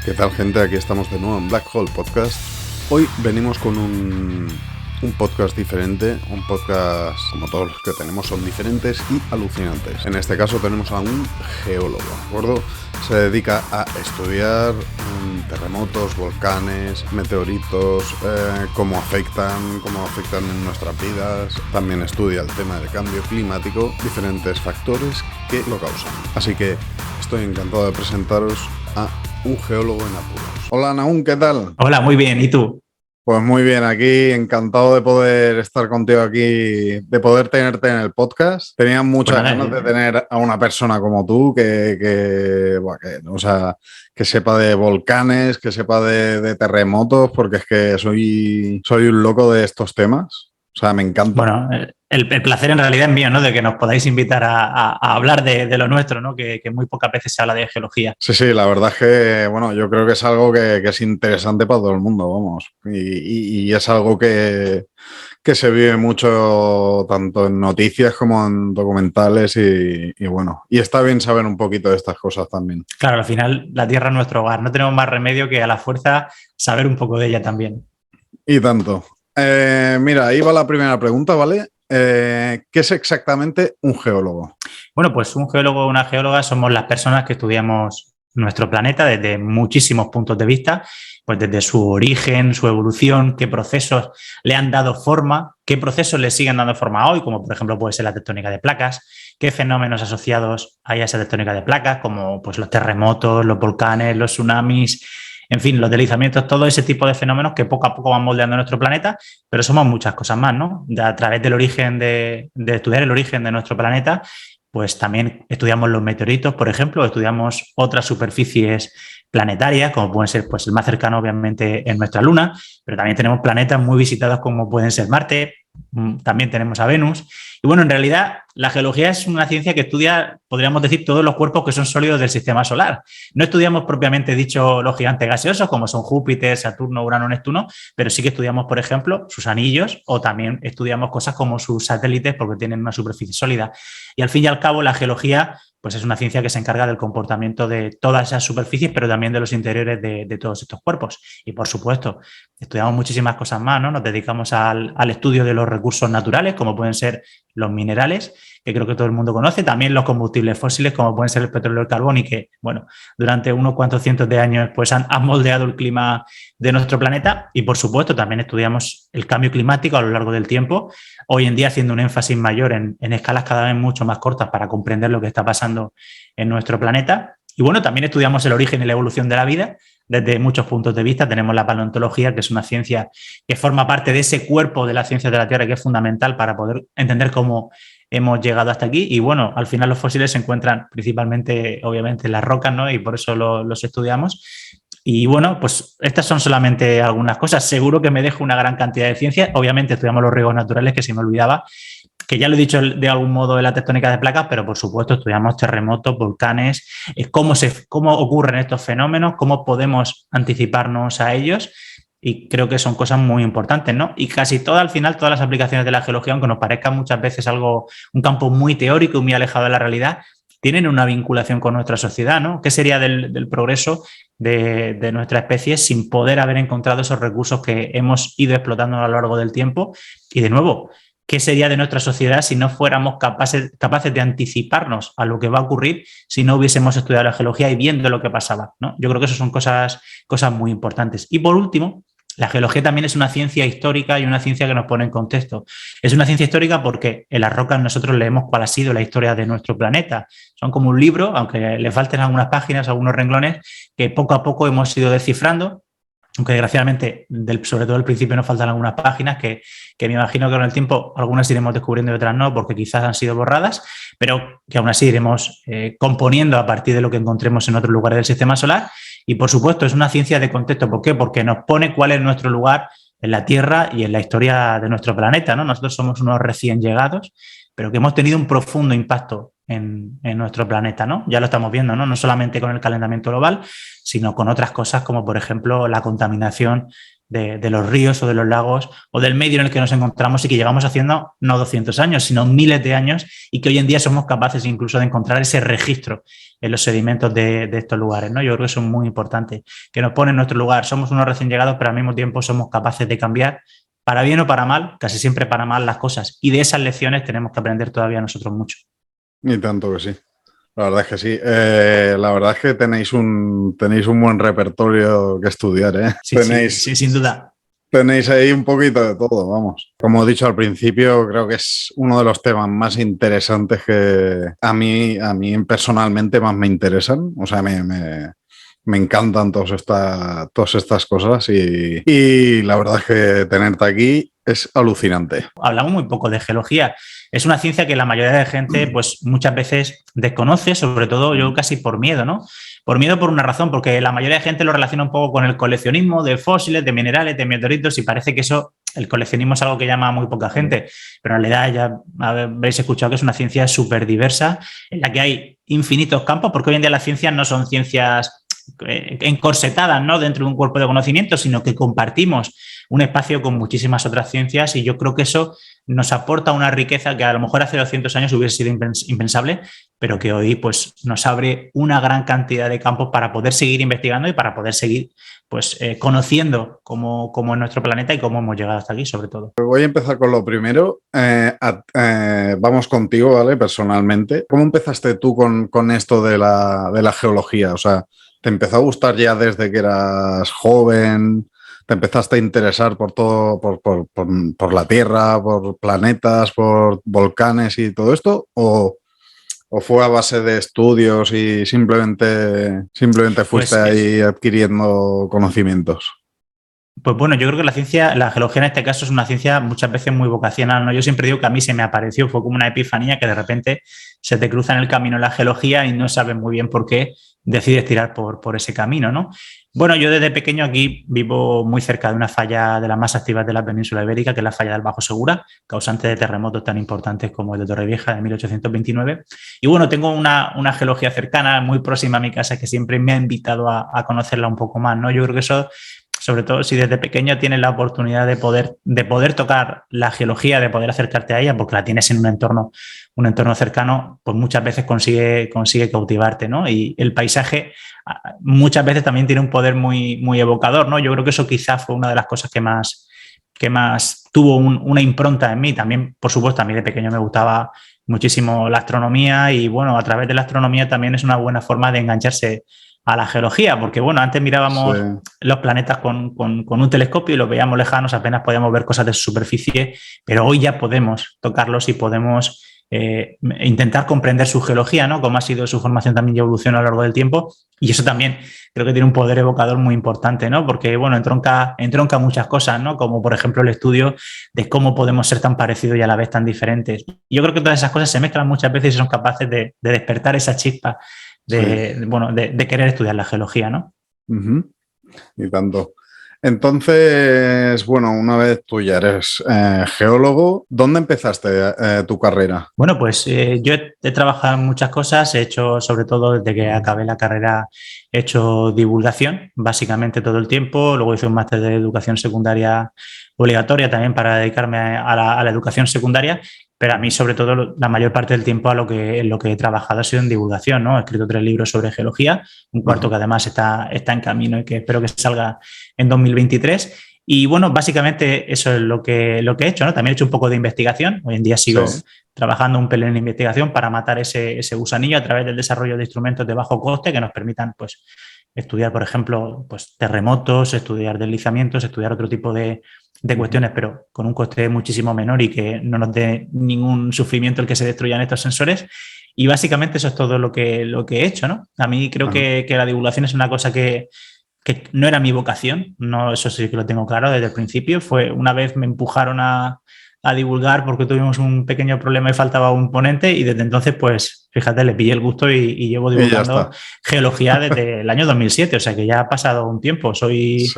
¿Qué tal, gente? Aquí estamos de nuevo en Black Hole Podcast. Hoy venimos con un podcast diferente, un podcast como todos los que tenemos son diferentes y alucinantes. En este caso tenemos a un geólogo, ¿de acuerdo? Se dedica a estudiar terremotos, volcanes, meteoritos, cómo afectan en nuestras vidas. También estudia el tema del cambio climático, diferentes factores que lo causan. Así que estoy encantado de presentaros a un geólogo en apuros. Hola, Nahum, ¿qué tal? Hola, muy bien. ¿Y tú? Pues muy bien, aquí encantado de poder estar contigo aquí, de poder tenerte en el podcast. Tenía muchas Pues nada, ganas de tener a una persona como tú que sepa de volcanes, que sepa de terremotos, porque es que soy un loco de estos temas. O sea, me encanta. bueno, el placer en realidad es mío, ¿no? De que nos podáis invitar a hablar de lo nuestro, ¿no? Que muy pocas veces se habla de geología. Sí, la verdad es que, bueno, yo creo que es algo que es interesante para todo el mundo, vamos. Y es algo que se vive mucho tanto en noticias como en documentales y bueno, y está bien saber un poquito de estas cosas también. Claro, al final la Tierra es nuestro hogar. No tenemos más remedio que a la fuerza saber un poco de ella también. Y tanto. Mira, ahí va la primera pregunta, ¿vale? ¿Qué es exactamente un geólogo? Bueno, pues un geólogo o una geóloga somos las personas que estudiamos nuestro planeta desde muchísimos puntos de vista, pues desde su origen, su evolución, qué procesos le han dado forma, qué procesos le siguen dando forma hoy, como por ejemplo puede ser la tectónica de placas, qué fenómenos asociados hay a esa tectónica de placas, como pues los terremotos, los volcanes, los tsunamis, en fin, los deslizamientos, todo ese tipo de fenómenos que poco a poco van moldeando nuestro planeta, pero somos muchas cosas más, ¿no? A través del origen de estudiar el origen de nuestro planeta, pues también estudiamos los meteoritos, por ejemplo, estudiamos otras superficies planetarias, como pueden ser, pues el más cercano obviamente en nuestra Luna, pero también tenemos planetas muy visitados como pueden ser Marte, también tenemos a Venus. Y bueno, en realidad la geología es una ciencia que estudia, podríamos decir, todos los cuerpos que son sólidos del sistema solar. No estudiamos propiamente dicho los gigantes gaseosos, como son Júpiter, Saturno, Urano, Neptuno, pero sí que estudiamos, por ejemplo, sus anillos o también estudiamos cosas como sus satélites porque tienen una superficie sólida. Y al fin y al cabo, la geología pues es una ciencia que se encarga del comportamiento de todas esas superficies, pero también de los interiores de todos estos cuerpos. Y por supuesto, estudiamos muchísimas cosas más, ¿no? Nos dedicamos al estudio de los recursos naturales, como pueden ser los minerales, que creo que todo el mundo conoce, también los combustibles fósiles, como pueden ser el petróleo y el carbón, y que, bueno, durante unos cuantos cientos de años pues han moldeado el clima de nuestro planeta. Y por supuesto, también estudiamos el cambio climático a lo largo del tiempo, hoy en día haciendo un énfasis mayor en escalas cada vez mucho más cortas para comprender lo que está pasando en nuestro planeta. Y bueno, también estudiamos el origen y la evolución de la vida desde muchos puntos de vista. Tenemos la paleontología, que es una ciencia que forma parte de ese cuerpo de la ciencia de la Tierra que es fundamental para poder entender cómo hemos llegado hasta aquí. Y bueno, al final los fósiles se encuentran principalmente, obviamente, en las rocas, ¿no? Y por eso los estudiamos. Y bueno, pues estas son solamente algunas cosas. Seguro que me dejo una gran cantidad de ciencias. Obviamente estudiamos los riesgos naturales, que se me olvidaba, que ya lo he dicho de algún modo en la tectónica de placas, pero por supuesto estudiamos terremotos, volcanes, cómo ocurren estos fenómenos, cómo podemos anticiparnos a ellos. Y creo que son cosas muy importantes, ¿no? Y casi al final, todas las aplicaciones de la geología, aunque nos parezca muchas veces un campo muy teórico y muy alejado de la realidad, tienen una vinculación con nuestra sociedad, ¿no? ¿Qué sería del progreso de nuestra especie sin poder haber encontrado esos recursos que hemos ido explotando a lo largo del tiempo? Y de nuevo, ¿qué sería de nuestra sociedad si no fuéramos capaces de anticiparnos a lo que va a ocurrir si no hubiésemos estudiado la geología y viendo lo que pasaba, ¿no? Yo creo que eso son cosas muy importantes. Y por último, la geología también es una ciencia histórica y una ciencia que nos pone en contexto. Es una ciencia histórica porque en las rocas nosotros leemos cuál ha sido la historia de nuestro planeta. Son como un libro, aunque le falten algunas páginas, algunos renglones, que poco a poco hemos ido descifrando, aunque desgraciadamente, sobre todo al principio, nos faltan algunas páginas que me imagino que con el tiempo algunas iremos descubriendo y otras no, porque quizás han sido borradas, pero que aún así iremos componiendo a partir de lo que encontremos en otros lugares del sistema solar. Y por supuesto, es una ciencia de contexto. ¿Por qué? Porque nos pone cuál es nuestro lugar en la Tierra y en la historia de nuestro planeta, ¿no? Nosotros somos unos recién llegados, pero que hemos tenido un profundo impacto en nuestro planeta, ¿no? Ya lo estamos viendo, ¿no? No solamente con el calentamiento global, sino con otras cosas como, por ejemplo, la contaminación de los ríos o de los lagos o del medio en el que nos encontramos y que llevamos haciendo no 200 años, sino miles de años y que hoy en día somos capaces incluso de encontrar ese registro en los sedimentos de estos lugares, ¿no? Yo creo que eso es muy importante, que nos pone en nuestro lugar. Somos unos recién llegados, pero al mismo tiempo somos capaces de cambiar, para bien o para mal, casi siempre para mal las cosas. Y de esas lecciones tenemos que aprender todavía nosotros mucho. Y tanto que sí. La verdad es que sí. La verdad es que tenéis un buen repertorio que estudiar, ¿eh? Sí, sí, sin duda. Tenéis ahí un poquito de todo, vamos. Como he dicho al principio, creo que es uno de los temas más interesantes que a mí personalmente más me interesan. O sea, me encantan todas estas cosas y la verdad es que tenerte aquí es alucinante. Hablamos muy poco de geología. Es una ciencia que la mayoría de gente pues muchas veces desconoce, sobre todo yo casi por miedo, ¿no? Por miedo por una razón, porque la mayoría de gente lo relaciona un poco con el coleccionismo de fósiles, de minerales, de meteoritos y parece que eso, el coleccionismo es algo que llama a muy poca gente, pero en realidad ya habréis escuchado que es una ciencia súper diversa en la que hay infinitos campos, porque hoy en día las ciencias no son ciencias encorsetadas, ¿no?, dentro de un cuerpo de conocimiento, sino que compartimos un espacio con muchísimas otras ciencias y yo creo que eso nos aporta una riqueza que a lo mejor hace 200 años hubiese sido impensable, pero que hoy pues, nos abre una gran cantidad de campos para poder seguir investigando y para poder seguir pues, conociendo cómo es nuestro planeta y cómo hemos llegado hasta aquí, sobre todo. Voy a empezar con lo primero. Vamos contigo, ¿vale? Personalmente. ¿Cómo empezaste tú con esto de la geología? O sea, ¿te empezó a gustar ya desde que eras joven? ¿Te empezaste a interesar por todo, por la Tierra, por planetas, por volcanes y todo esto? ¿O fue a base de estudios y simplemente fuiste Pues ahí adquiriendo conocimientos? Pues bueno, yo creo que la geología en este caso es una ciencia muchas veces muy vocacional, ¿no? Yo siempre digo que a mí se me apareció, fue como una epifanía que de repente se te cruza en el camino la geología y no sabes muy bien por qué decides tirar por ese camino, ¿no? Bueno, yo desde pequeño aquí vivo muy cerca de una falla de las más activas de la península ibérica, que es la falla del Bajo Segura, causante de terremotos tan importantes como el de Torrevieja de 1829. Y bueno, tengo una geología cercana, muy próxima a mi casa, que siempre me ha invitado a conocerla un poco más, ¿no? Yo creo que eso, sobre todo si desde pequeño tienes la oportunidad de poder tocar la geología, de poder acercarte a ella, porque la tienes en un entorno cercano, pues muchas veces consigue cautivarte, ¿no? Y el paisaje muchas veces también tiene un poder muy, muy evocador, ¿no? Yo creo que eso quizás fue una de las cosas que más tuvo una impronta en mí. También, por supuesto, a mí de pequeño me gustaba muchísimo la astronomía y, bueno, a través de la astronomía también es una buena forma de engancharse a la geología, porque bueno, antes mirábamos los planetas con un telescopio y los veíamos lejanos, apenas podíamos ver cosas de su superficie, pero hoy ya podemos tocarlos y podemos intentar comprender su geología, ¿no? Cómo ha sido su formación también y evolución a lo largo del tiempo, y eso también creo que tiene un poder evocador muy importante, ¿no? Porque, bueno, entronca muchas cosas, ¿no? Como, por ejemplo, el estudio de cómo podemos ser tan parecidos y a la vez tan diferentes. Yo creo que todas esas cosas se mezclan muchas veces y son capaces de despertar esa chispa de querer estudiar la geología, ¿no? Uh-huh. Y tanto. Entonces, bueno, una vez tú ya eres geólogo, ¿dónde empezaste tu carrera? Bueno, pues yo he trabajado en muchas cosas, he hecho, sobre todo desde que acabé la carrera, he hecho divulgación básicamente todo el tiempo, luego hice un máster de educación secundaria obligatoria también para dedicarme a la educación secundaria, pero a mí sobre todo la mayor parte del tiempo en lo que he trabajado ha sido en divulgación, ¿no? He escrito 3 libros sobre geología, un cuarto que además está en camino y que espero que salga en 2023. Y bueno, básicamente eso es lo que he hecho, ¿no? También he hecho un poco de investigación. Hoy en día sigo trabajando un pelín en investigación para matar ese gusanillo a través del desarrollo de instrumentos de bajo coste que nos permitan, pues, estudiar, por ejemplo, pues, terremotos, estudiar deslizamientos, estudiar otro tipo de cuestiones, pero con un coste muchísimo menor y que no nos dé ningún sufrimiento el que se destruyan estos sensores. Y básicamente eso es todo lo que he hecho, ¿no? A mí creo que la divulgación es una cosa que no era mi vocación, no, eso sí que lo tengo claro desde el principio. Una vez me empujaron a divulgar porque tuvimos un pequeño problema y faltaba un ponente y desde entonces, pues, fíjate, le pillé el gusto y llevo divulgando geología desde el año 2007, o sea que ya ha pasado un tiempo. Soy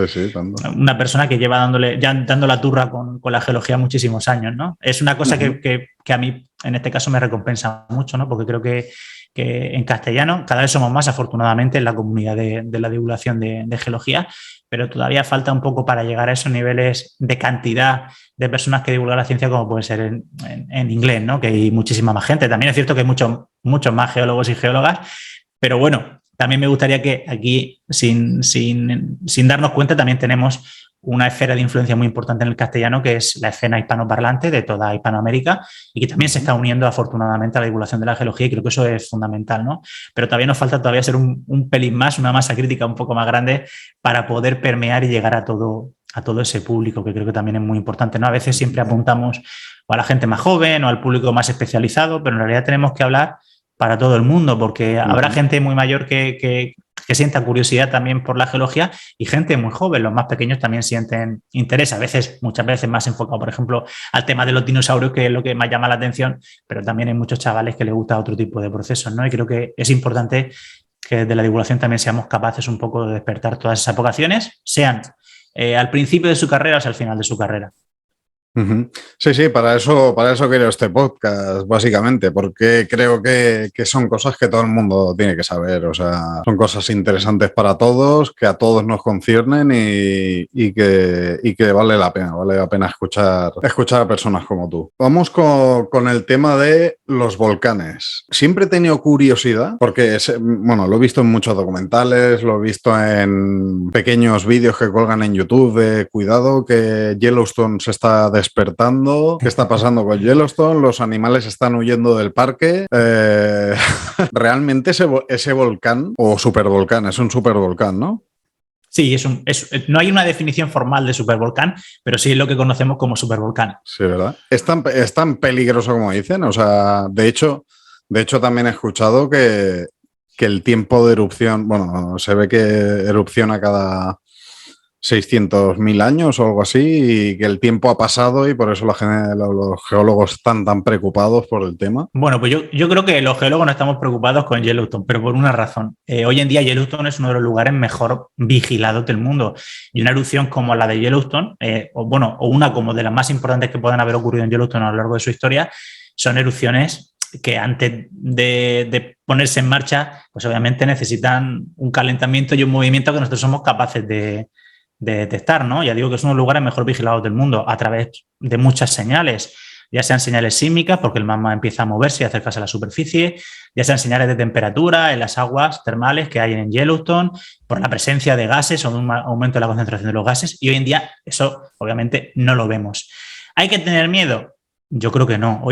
una persona que lleva dando la turra con la geología muchísimos años, ¿no? Es una cosa que a mí, en este caso, me recompensa mucho, ¿no? Porque creo que que en castellano. Cada vez somos más, afortunadamente, en la comunidad de la divulgación de geología, pero todavía falta un poco para llegar a esos niveles de cantidad de personas que divulgan la ciencia como puede ser en inglés, ¿no? Que hay muchísima más gente. También es cierto que hay muchos más geólogos y geólogas, pero bueno, también me gustaría que aquí, sin darnos cuenta, también tenemos una esfera de influencia muy importante en el castellano, que es la escena hispanoparlante de toda Hispanoamérica y que también se está uniendo afortunadamente a la divulgación de la geología, y creo que eso es fundamental, ¿no? Pero todavía nos falta ser un pelín más, una masa crítica un poco más grande para poder permear y llegar a todo ese público, que creo que también es muy importante, ¿no? A veces siempre apuntamos o a la gente más joven o al público más especializado, pero en realidad tenemos que hablar para todo el mundo, porque habrá gente muy mayor que sienta curiosidad también por la geología y gente muy joven. Los más pequeños también sienten interés, muchas veces más enfocado, por ejemplo, al tema de los dinosaurios, que es lo que más llama la atención, pero también hay muchos chavales que les gusta otro tipo de procesos, ¿no? Y creo que es importante que desde la divulgación también seamos capaces un poco de despertar todas esas vocaciones, sean al principio de su carrera o al final de su carrera. Sí, para eso quiero este podcast, básicamente, porque creo que son cosas que todo el mundo tiene que saber. O sea, son cosas interesantes para todos, que a todos nos conciernen y que vale la pena escuchar a personas como tú. Vamos con el tema de los volcanes. Siempre he tenido curiosidad, porque lo he visto en muchos documentales, lo he visto en pequeños vídeos que colgan en YouTube de cuidado, que Yellowstone se está despertando. ¿Qué está pasando con Yellowstone? Los animales están huyendo del parque. Realmente ese volcán o supervolcán es un supervolcán, ¿no? Sí, no hay una definición formal de supervolcán, pero sí es lo que conocemos como supervolcán. Sí, ¿verdad? ¿Es tan peligroso como dicen? O sea, de hecho también he escuchado que el tiempo de erupción, se ve que erupciona cada 600.000 años o algo así, y que el tiempo ha pasado y por eso los geólogos están tan preocupados por el tema. Bueno, pues yo creo que los geólogos no estamos preocupados con Yellowstone, pero por una razón. Hoy en día Yellowstone es uno de los lugares mejor vigilados del mundo, y una erupción como la de Yellowstone, o una como de las más importantes que puedan haber ocurrido en Yellowstone a lo largo de su historia, son erupciones que antes de ponerse en marcha, pues obviamente necesitan un calentamiento y un movimiento que nosotros somos capaces de detectar, ¿no? Ya digo que es uno de los lugares mejor vigilados del mundo a través de muchas señales, ya sean señales sísmicas, porque el magma empieza a moverse y acercarse a la superficie, ya sean señales de temperatura en las aguas termales que hay en Yellowstone, por la presencia de gases o de un aumento de la concentración de los gases, y hoy en día eso obviamente no lo vemos. ¿Hay que tener miedo? Yo creo que no.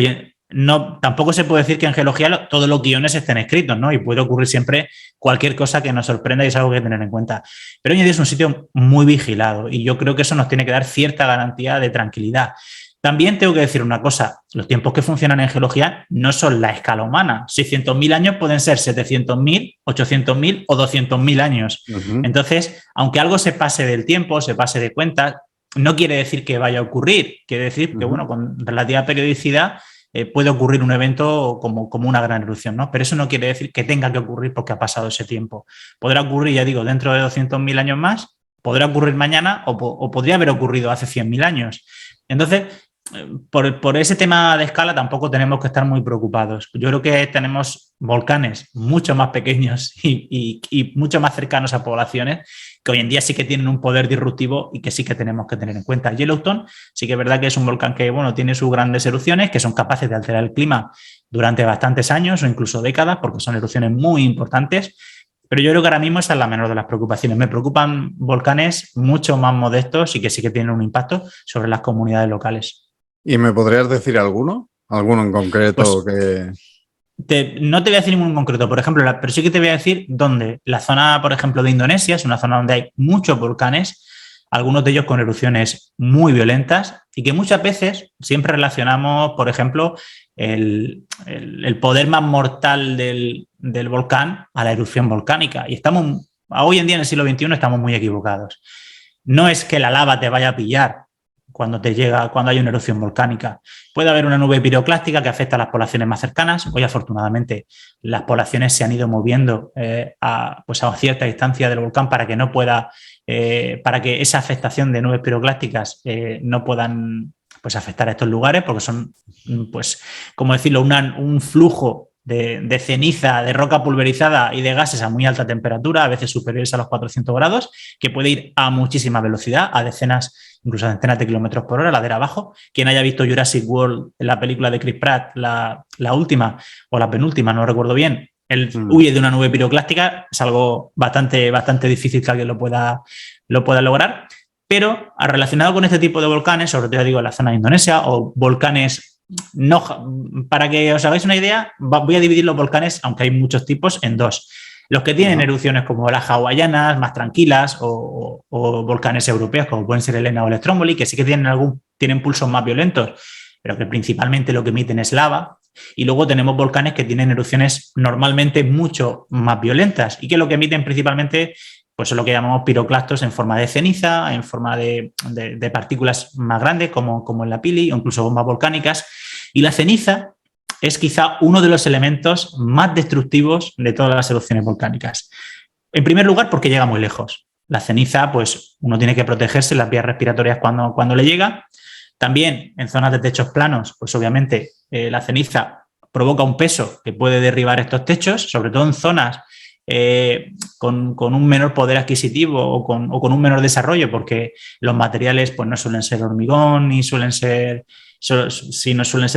Tampoco se puede decir que en geología todos los guiones estén escritos, ¿no? Y puede ocurrir siempre cualquier cosa que nos sorprenda y es algo que hay que tener en cuenta. Pero hoy en día es un sitio muy vigilado y yo creo que eso nos tiene que dar cierta garantía de tranquilidad. También tengo que decir una cosa, los tiempos que funcionan en geología no son la escala humana. 600.000 años pueden ser 700.000, 800.000 o 200.000 años. Entonces, aunque algo se pase del tiempo, se pase de cuenta, no quiere decir que vaya a ocurrir. Quiere decir que, con relativa periodicidad puede ocurrir un evento como una gran erupción, ¿no? Pero eso no quiere decir que tenga que ocurrir porque ha pasado ese tiempo. Podrá ocurrir, ya digo, dentro de 200.000 años más, podrá ocurrir mañana o podría haber ocurrido hace 100.000 años. Entonces, por ese tema de escala tampoco tenemos que estar muy preocupados. Yo creo que tenemos volcanes mucho más pequeños y mucho más cercanos a poblaciones que hoy en día sí que tienen un poder disruptivo y que sí que tenemos que tener en cuenta. Yellowstone sí que es verdad que es un volcán que tiene sus grandes erupciones, que son capaces de alterar el clima durante bastantes años o incluso décadas, porque son erupciones muy importantes. Pero yo creo que ahora mismo esa es la menor de las preocupaciones. Me preocupan volcanes mucho más modestos y que sí que tienen un impacto sobre las comunidades locales. ¿Y me podrías decir alguno? ¿Alguno en concreto que...? No te voy a decir ninguno en concreto, por ejemplo, pero sí que te voy a decir dónde. La zona, por ejemplo, de Indonesia es una zona donde hay muchos volcanes, algunos de ellos con erupciones muy violentas y que muchas veces siempre relacionamos, por ejemplo, el poder más mortal del volcán a la erupción volcánica. Y hoy en día en el siglo XXI estamos muy equivocados. No es que la lava te vaya a pillar cuando hay una erupción volcánica. Puede haber una nube piroclástica que afecta a las poblaciones más cercanas. Hoy, afortunadamente, las poblaciones se han ido moviendo a cierta distancia del volcán para que para que esa afectación de nubes piroclásticas no puedan afectar a estos lugares, porque son, como decirlo, un flujo de ceniza, de roca pulverizada y de gases a muy alta temperatura, a veces superiores a los 400 grados, que puede ir a muchísima velocidad, a decenas, incluso a centenas de kilómetros por hora, ladera abajo. Quien haya visto Jurassic World, en la película de Chris Pratt, la última o la penúltima, no recuerdo bien, él huye de una nube piroclástica, es algo bastante difícil que alguien lo pueda lograr. Pero relacionado con este tipo de volcanes, sobre todo digo en la zona de Indonesia, o volcanes, no, para que os hagáis una idea, voy a dividir los volcanes, aunque hay muchos tipos, en dos. Los que tienen erupciones como las hawaianas, más tranquilas, o volcanes europeos, como pueden ser el Etna o el Stromboli, que sí que tienen pulsos más violentos, pero que principalmente lo que emiten es lava. Y luego tenemos volcanes que tienen erupciones normalmente mucho más violentas y que lo que emiten principalmente pues es lo que llamamos piroclastos en forma de ceniza, en forma de partículas más grandes como en la pili o incluso bombas volcánicas. Y la ceniza es quizá uno de los elementos más destructivos de todas las erupciones volcánicas. En primer lugar, porque llega muy lejos. La ceniza, pues uno tiene que protegerse en las vías respiratorias cuando le llega. También en zonas de techos planos, pues obviamente la ceniza provoca un peso que puede derribar estos techos, sobre todo en zonas con un menor poder adquisitivo o con un menor desarrollo, porque los materiales pues no suelen ser hormigón ni suelen ser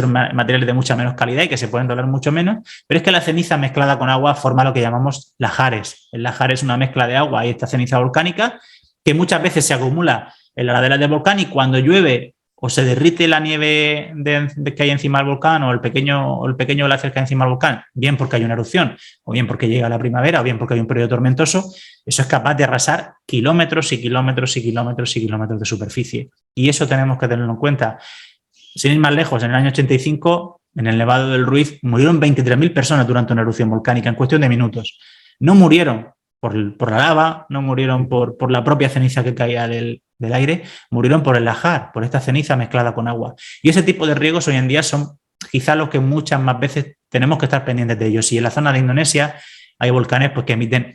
materiales de mucha menos calidad y que se pueden doler mucho menos, pero es que la ceniza mezclada con agua forma lo que llamamos lahares. El lahar es una mezcla de agua y esta ceniza volcánica que muchas veces se acumula en las laderas del volcán y cuando llueve o se derrite la nieve que hay encima del volcán o el pequeño glaciar que hay encima del volcán, bien porque hay una erupción, o bien porque llega la primavera, o bien porque hay un periodo tormentoso, eso es capaz de arrasar kilómetros y kilómetros y kilómetros y kilómetros de superficie. Y eso tenemos que tenerlo en cuenta. Sin ir más lejos, en el año 85, en el Nevado del Ruiz, murieron 23.000 personas durante una erupción volcánica en cuestión de minutos. No murieron por la lava, no murieron por la propia ceniza que caía del aire, murieron por el lahar, por esta ceniza mezclada con agua. Y ese tipo de riesgos hoy en día son quizá los que muchas más veces tenemos que estar pendientes de ellos. Y en la zona de Indonesia hay volcanes pues, que emiten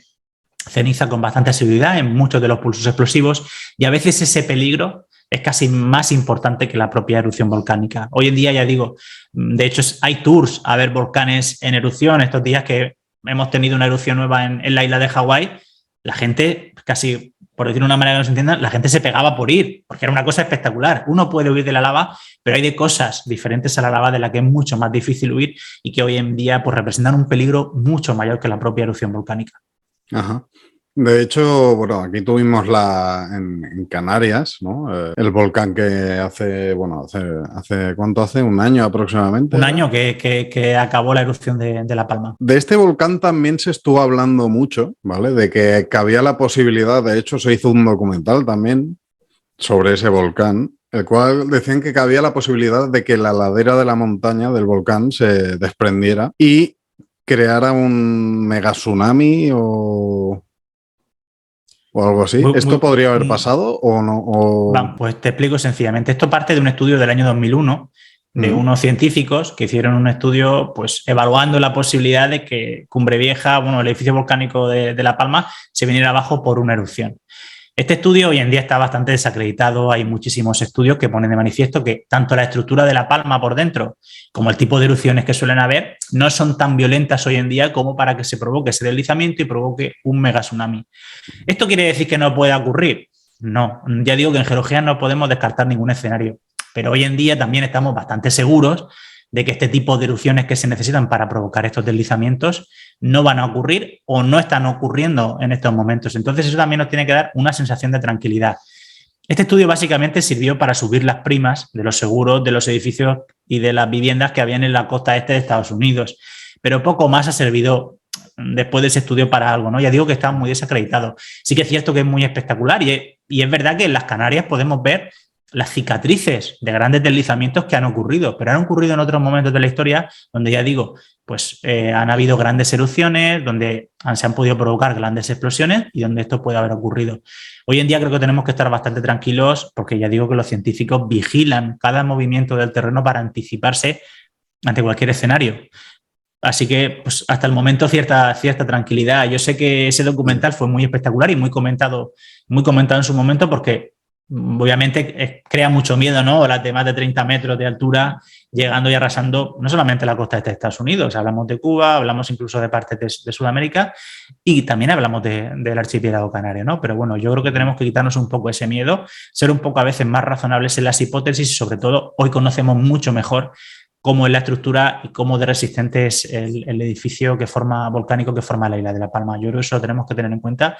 ceniza con bastante seguridad en muchos de los pulsos explosivos y a veces ese peligro es casi más importante que la propia erupción volcánica. Hoy en día, ya digo, de hecho hay tours a ver volcanes en erupción. Estos días que hemos tenido una erupción nueva en la isla de Hawái, la gente casi, por decir de una manera que no se entienda, la gente se pegaba por ir, porque era una cosa espectacular. Uno puede huir de la lava, pero hay de cosas diferentes a la lava de la que es mucho más difícil huir y que hoy en día pues, representan un peligro mucho mayor que la propia erupción volcánica. Ajá. De hecho, bueno, aquí tuvimos en Canarias, ¿no? El volcán que hace ¿cuánto hace? ¿Un año aproximadamente? Un año que acabó la erupción de La Palma. De este volcán también se estuvo hablando mucho, ¿vale? De que había la posibilidad, de hecho se hizo un documental también sobre ese volcán, el cual decían que había la posibilidad de que la ladera de la montaña del volcán se desprendiera y creara un mega tsunami o algo así. ¿Esto podría haber pasado o no? Bueno, pues te explico sencillamente. Esto parte de un estudio del año 2001 de unos científicos que hicieron un estudio pues evaluando la posibilidad de que Cumbre Vieja, el edificio volcánico de La Palma, se viniera abajo por una erupción. Este estudio hoy en día está bastante desacreditado. Hay muchísimos estudios que ponen de manifiesto que tanto la estructura de La Palma por dentro como el tipo de erupciones que suelen haber no son tan violentas hoy en día como para que se provoque ese deslizamiento y provoque un mega tsunami. ¿Esto quiere decir que no pueda ocurrir? No, ya digo que en geología no podemos descartar ningún escenario, pero hoy en día también estamos bastante seguros de que este tipo de erupciones que se necesitan para provocar estos deslizamientos no van a ocurrir o no están ocurriendo en estos momentos. Entonces eso también nos tiene que dar una sensación de tranquilidad. Este estudio básicamente sirvió para subir las primas de los seguros, de los edificios y de las viviendas que habían en la costa este de Estados Unidos, pero poco más ha servido después de ese estudio para algo, ¿no? Ya digo que está muy desacreditado. Sí que es cierto que es muy espectacular y es verdad que en las Canarias podemos ver las cicatrices de grandes deslizamientos que han ocurrido, pero han ocurrido en otros momentos de la historia donde, ya digo, pues han habido grandes erupciones, donde se han podido provocar grandes explosiones y donde esto puede haber ocurrido. Hoy en día creo que tenemos que estar bastante tranquilos porque ya digo que los científicos vigilan cada movimiento del terreno para anticiparse ante cualquier escenario. Así que pues, hasta el momento cierta tranquilidad. Yo sé que ese documental fue muy espectacular y muy comentado en su momento porque obviamente crea mucho miedo, ¿no? Las de más de 30 metros de altura, llegando y arrasando no solamente la costa este de Estados Unidos, hablamos de Cuba, hablamos incluso de partes de Sudamérica y también hablamos del archipiélago canario, ¿no? Pero bueno, yo creo que tenemos que quitarnos un poco ese miedo, ser un poco a veces más razonables en las hipótesis y sobre todo hoy conocemos mucho mejor cómo es la estructura y cómo de resistente es el edificio volcánico que forma la isla de La Palma. Yo creo que eso lo tenemos que tener en cuenta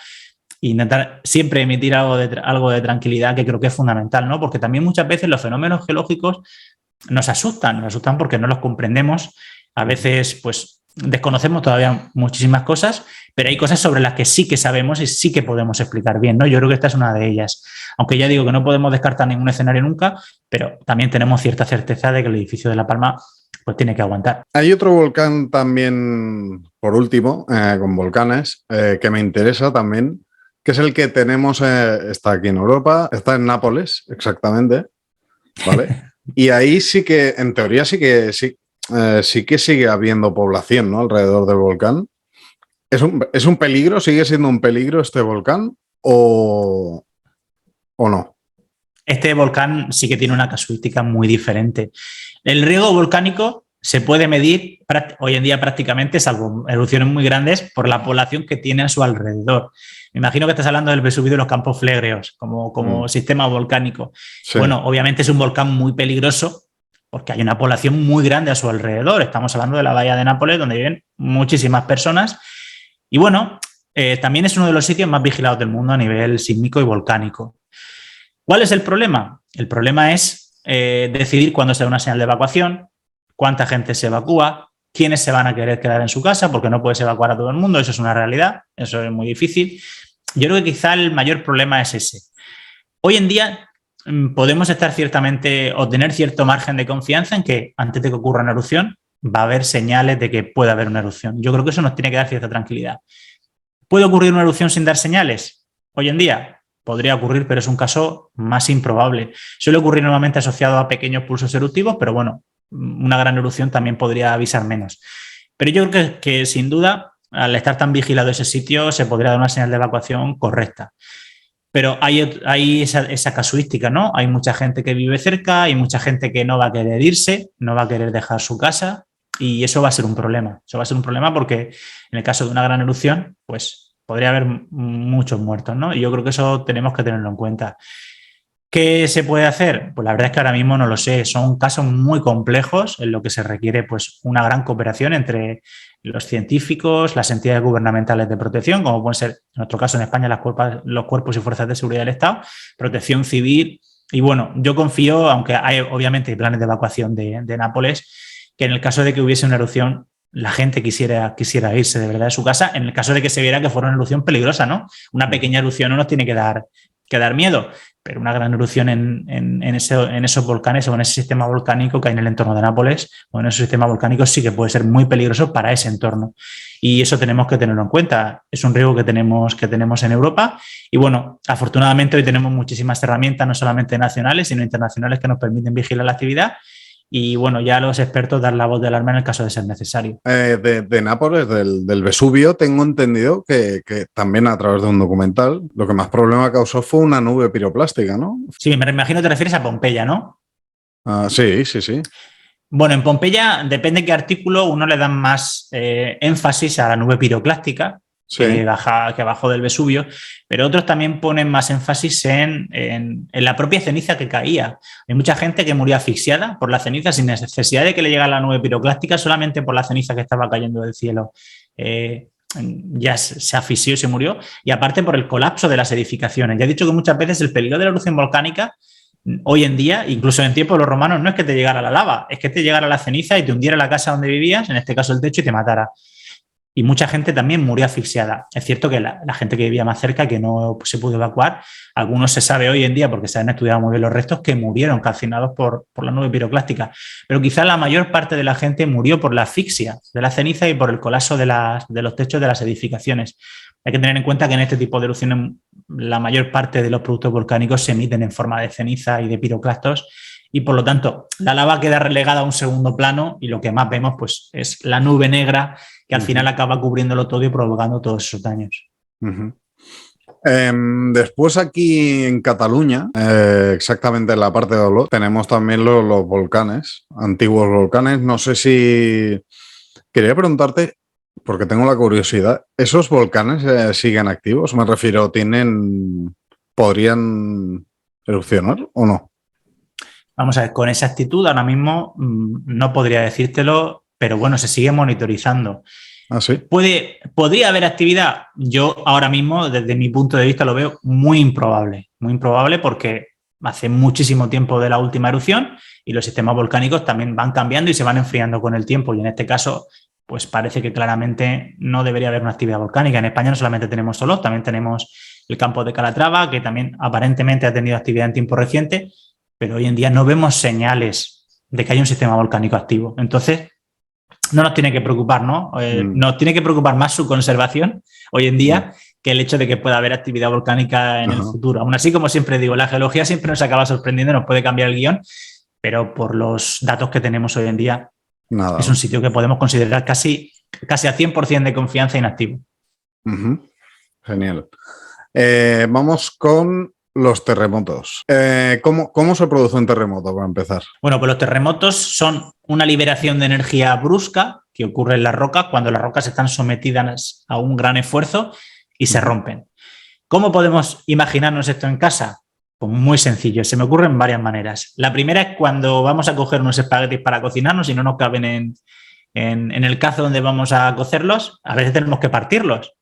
e intentar siempre emitir algo de tranquilidad, que creo que es fundamental, ¿no? Porque también muchas veces los fenómenos geológicos nos asustan porque no los comprendemos. A veces, pues, desconocemos todavía muchísimas cosas, pero hay cosas sobre las que sí que sabemos y sí que podemos explicar bien, ¿no? Yo creo que esta es una de ellas. Aunque ya digo que no podemos descartar ningún escenario nunca, pero también tenemos cierta certeza de que el edificio de La Palma pues tiene que aguantar. Hay otro volcán también, por último, con volcanes, que me interesa también, que es el que tenemos, está aquí en Europa, está en Nápoles, exactamente, ¿vale? Y ahí sí que, en teoría, sí que sigue habiendo población, ¿no? Alrededor del volcán. ¿Es un peligro? ¿Sigue siendo un peligro este volcán o no? Este volcán sí que tiene una casuística muy diferente. El riesgo volcánico se puede medir hoy en día prácticamente, salvo erupciones muy grandes, por la población que tiene a su alrededor. Me imagino que estás hablando del Vesubio y de los Campos Flegreos como sistema volcánico. Sí. Bueno, obviamente es un volcán muy peligroso porque hay una población muy grande a su alrededor. Estamos hablando de la bahía de Nápoles, donde viven muchísimas personas. Y bueno, también es uno de los sitios más vigilados del mundo a nivel sísmico y volcánico. ¿Cuál es el problema? El problema es decidir cuándo se da una señal de evacuación, cuánta gente se evacúa, quiénes se van a querer quedar en su casa, porque no puedes evacuar a todo el mundo, eso es una realidad, eso es muy difícil. Yo creo que quizá el mayor problema es ese. Hoy en día podemos estar ciertamente o tener cierto margen de confianza en que antes de que ocurra una erupción va a haber señales de que puede haber una erupción. Yo creo que eso nos tiene que dar cierta tranquilidad. ¿Puede ocurrir una erupción sin dar señales? Hoy en día podría ocurrir, pero es un caso más improbable. Suele ocurrir normalmente asociado a pequeños pulsos eruptivos, pero bueno, una gran erupción también podría avisar menos. Pero yo creo que sin duda, al estar tan vigilado ese sitio, se podría dar una señal de evacuación correcta. Pero hay esa casuística, ¿no? Hay mucha gente que vive cerca, hay mucha gente que no va a querer irse, no va a querer dejar su casa y eso va a ser un problema. Eso va a ser un problema porque en el caso de una gran erupción, pues podría haber muchos muertos, ¿no? Y yo creo que eso tenemos que tenerlo en cuenta. ¿Qué se puede hacer? Pues la verdad es que ahora mismo no lo sé. Son casos muy complejos en lo que se requiere pues, una gran cooperación entre los científicos, las entidades gubernamentales de protección, como pueden ser, en nuestro caso en España, los cuerpos y fuerzas de seguridad del Estado, protección civil. Y bueno, yo confío, aunque obviamente hay planes de evacuación de Nápoles, que en el caso de que hubiese una erupción, la gente quisiera irse de verdad de su casa, en el caso de que se viera que fuera una erupción peligrosa, ¿no? Una pequeña erupción no nos tiene que dar miedo, pero una gran erupción en esos volcanes o en ese sistema volcánico que hay en el entorno de Nápoles o en esos sistemas volcánicos sí que puede ser muy peligroso para ese entorno. Y eso tenemos que tenerlo en cuenta. Es un riesgo que tenemos en Europa y bueno, afortunadamente hoy tenemos muchísimas herramientas, no solamente nacionales, sino internacionales que nos permiten vigilar la actividad. Y bueno, ya los expertos dan la voz de alarma en el caso de ser necesario. De Nápoles, del Vesubio, tengo entendido que también a través de un documental lo que más problema causó fue una nube piroplástica, ¿no? Sí, me imagino que te refieres a Pompeya, ¿no? Sí. Bueno, en Pompeya, depende de qué artículo, uno le dan más énfasis a la nube piroclástica, sí, que bajó del Vesubio, pero otros también ponen más énfasis en la propia ceniza que caía. Hay mucha gente que murió asfixiada por la ceniza sin necesidad de que le llegara la nube piroclástica, solamente por la ceniza que estaba cayendo del cielo. Ya se asfixió y se murió, y aparte por el colapso de las edificaciones. Ya he dicho que muchas veces el peligro de la erupción volcánica hoy en día, incluso en tiempos de los romanos, no es que te llegara la lava, es que te llegara la ceniza y te hundiera la casa donde vivías, en este caso el techo, y te matara. Y mucha gente también murió asfixiada. Es cierto que la gente que vivía más cerca, que no se pudo evacuar, algunos se sabe hoy en día, porque se han estudiado muy bien los restos, que murieron calcinados por la nube piroclástica. Pero quizá la mayor parte de la gente murió por la asfixia de la ceniza y por el colapso de los techos de las edificaciones. Hay que tener en cuenta que en este tipo de erupciones la mayor parte de los productos volcánicos se emiten en forma de ceniza y de piroclastos y por lo tanto la lava queda relegada a un segundo plano y lo que más vemos pues, es la nube negra que al final acaba cubriéndolo todo y provocando todos esos daños. Después aquí en Cataluña, exactamente en la parte de Olot, tenemos también los volcanes, antiguos volcanes. No sé si... Quería preguntarte, porque tengo la curiosidad, ¿esos volcanes siguen activos? Me refiero, ¿podrían erupcionar o no? Vamos a ver, con esa actitud ahora mismo no podría decírtelo, pero bueno, se sigue monitorizando. ¿Ah, sí? ¿Podría haber actividad? Yo ahora mismo, desde mi punto de vista, lo veo muy improbable porque hace muchísimo tiempo de la última erupción y los sistemas volcánicos también van cambiando y se van enfriando con el tiempo y en este caso, pues parece que claramente no debería haber una actividad volcánica. En España no solamente tenemos Solot, también tenemos el campo de Calatrava, que también aparentemente ha tenido actividad en tiempo reciente, pero hoy en día no vemos señales de que haya un sistema volcánico activo. Entonces, no nos tiene que preocupar, ¿no? Nos tiene que preocupar más su conservación hoy en día que el hecho de que pueda haber actividad volcánica en el futuro. Aún así, como siempre digo, la geología siempre nos acaba sorprendiendo, nos puede cambiar el guión, pero por los datos que tenemos hoy en día, Nada. Es un sitio que podemos considerar casi a 100% de confianza inactivo. Genial. Vamos con los terremotos. ¿Cómo se produce un terremoto, para empezar? Bueno, pues los terremotos son una liberación de energía brusca que ocurre en las rocas cuando las rocas están sometidas a un gran esfuerzo y se rompen. ¿Cómo podemos imaginarnos esto en casa? Pues muy sencillo, se me ocurren varias maneras. La primera es cuando vamos a coger unos espaguetis para cocinarnos y no nos caben en el cazo donde vamos a cocerlos, a veces tenemos que partirlos.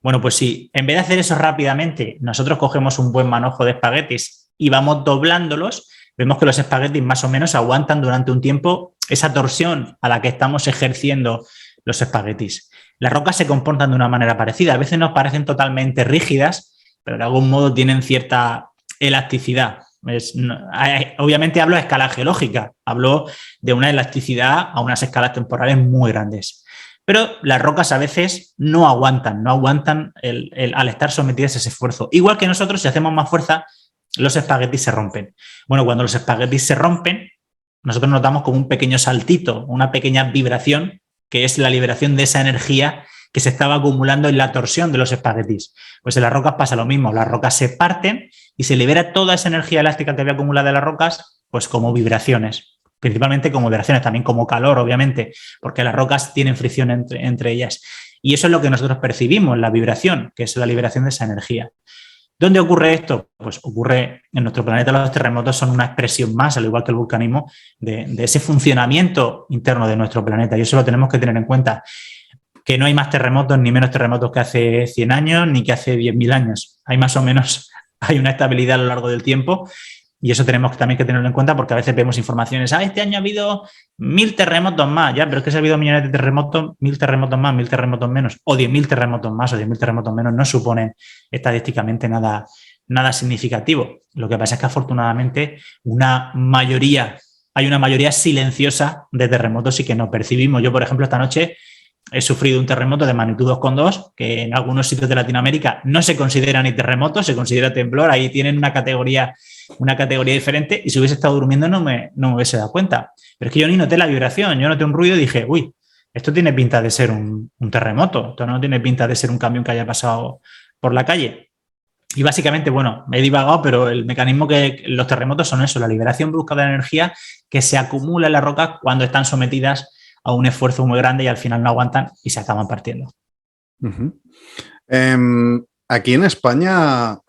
Bueno, pues si en vez de hacer eso rápidamente, nosotros cogemos un buen manojo de espaguetis y vamos doblándolos, vemos que los espaguetis más o menos aguantan durante un tiempo esa torsión a la que estamos ejerciendo los espaguetis. Las rocas se comportan de una manera parecida. A veces nos parecen totalmente rígidas, pero de algún modo tienen cierta elasticidad. Obviamente hablo a escala geológica, hablo de una elasticidad a unas escalas temporales muy grandes. Pero las rocas a veces no aguantan al estar sometidas a ese esfuerzo. Igual que nosotros, si hacemos más fuerza, los espaguetis se rompen. Bueno, cuando los espaguetis se rompen, nosotros notamos como un pequeño saltito, una pequeña vibración, que es la liberación de esa energía que se estaba acumulando en la torsión de los espaguetis. Pues en las rocas pasa lo mismo, las rocas se parten y se libera toda esa energía elástica que había acumulada en las rocas, pues como vibraciones, principalmente como vibraciones, también como calor, obviamente, porque las rocas tienen fricción entre ellas. Y eso es lo que nosotros percibimos, la vibración, que es la liberación de esa energía. ¿Dónde ocurre esto? Pues ocurre en nuestro planeta. Los terremotos son una expresión más, al igual que el vulcanismo, de ese funcionamiento interno de nuestro planeta. Y eso lo tenemos que tener en cuenta. Que no hay más terremotos ni menos terremotos que hace 100 años ni que hace 10.000 años. Hay más o menos, hay una estabilidad a lo largo del tiempo y eso tenemos también que tenerlo en cuenta porque a veces vemos informaciones, este año ha habido 1.000 terremotos más, ya, pero es que si ha habido millones de terremotos, 1.000 terremotos más, 1.000 terremotos menos, o 10.000 terremotos más o 10.000 terremotos menos, no supone estadísticamente nada significativo. Lo que pasa es que afortunadamente hay una mayoría silenciosa de terremotos y que no percibimos. Yo, por ejemplo, esta noche he sufrido un terremoto de magnitud 2,2, que en algunos sitios de Latinoamérica no se considera ni terremoto, se considera temblor, ahí tienen una categoría diferente y si hubiese estado durmiendo no me hubiese dado cuenta. Pero es que yo ni noté la vibración, yo noté un ruido y dije, uy, esto tiene pinta de ser un terremoto, esto no tiene pinta de ser un camión que haya pasado por la calle. Y básicamente, bueno, me he divagado, pero el mecanismo que los terremotos son eso, la liberación brusca de la energía que se acumula en las rocas cuando están sometidas a un esfuerzo muy grande y al final no aguantan y se acaban partiendo. Aquí en España, o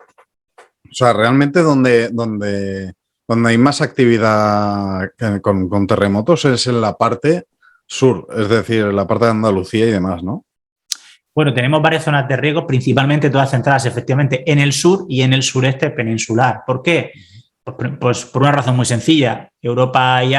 sea, realmente donde hay más actividad con terremotos es en la parte sur, es decir, en la parte de Andalucía y demás, ¿no? Bueno, tenemos varias zonas de riesgo, principalmente todas centradas efectivamente en el sur y en el sureste peninsular. ¿Por qué? Pues por una razón muy sencilla. Eurasia y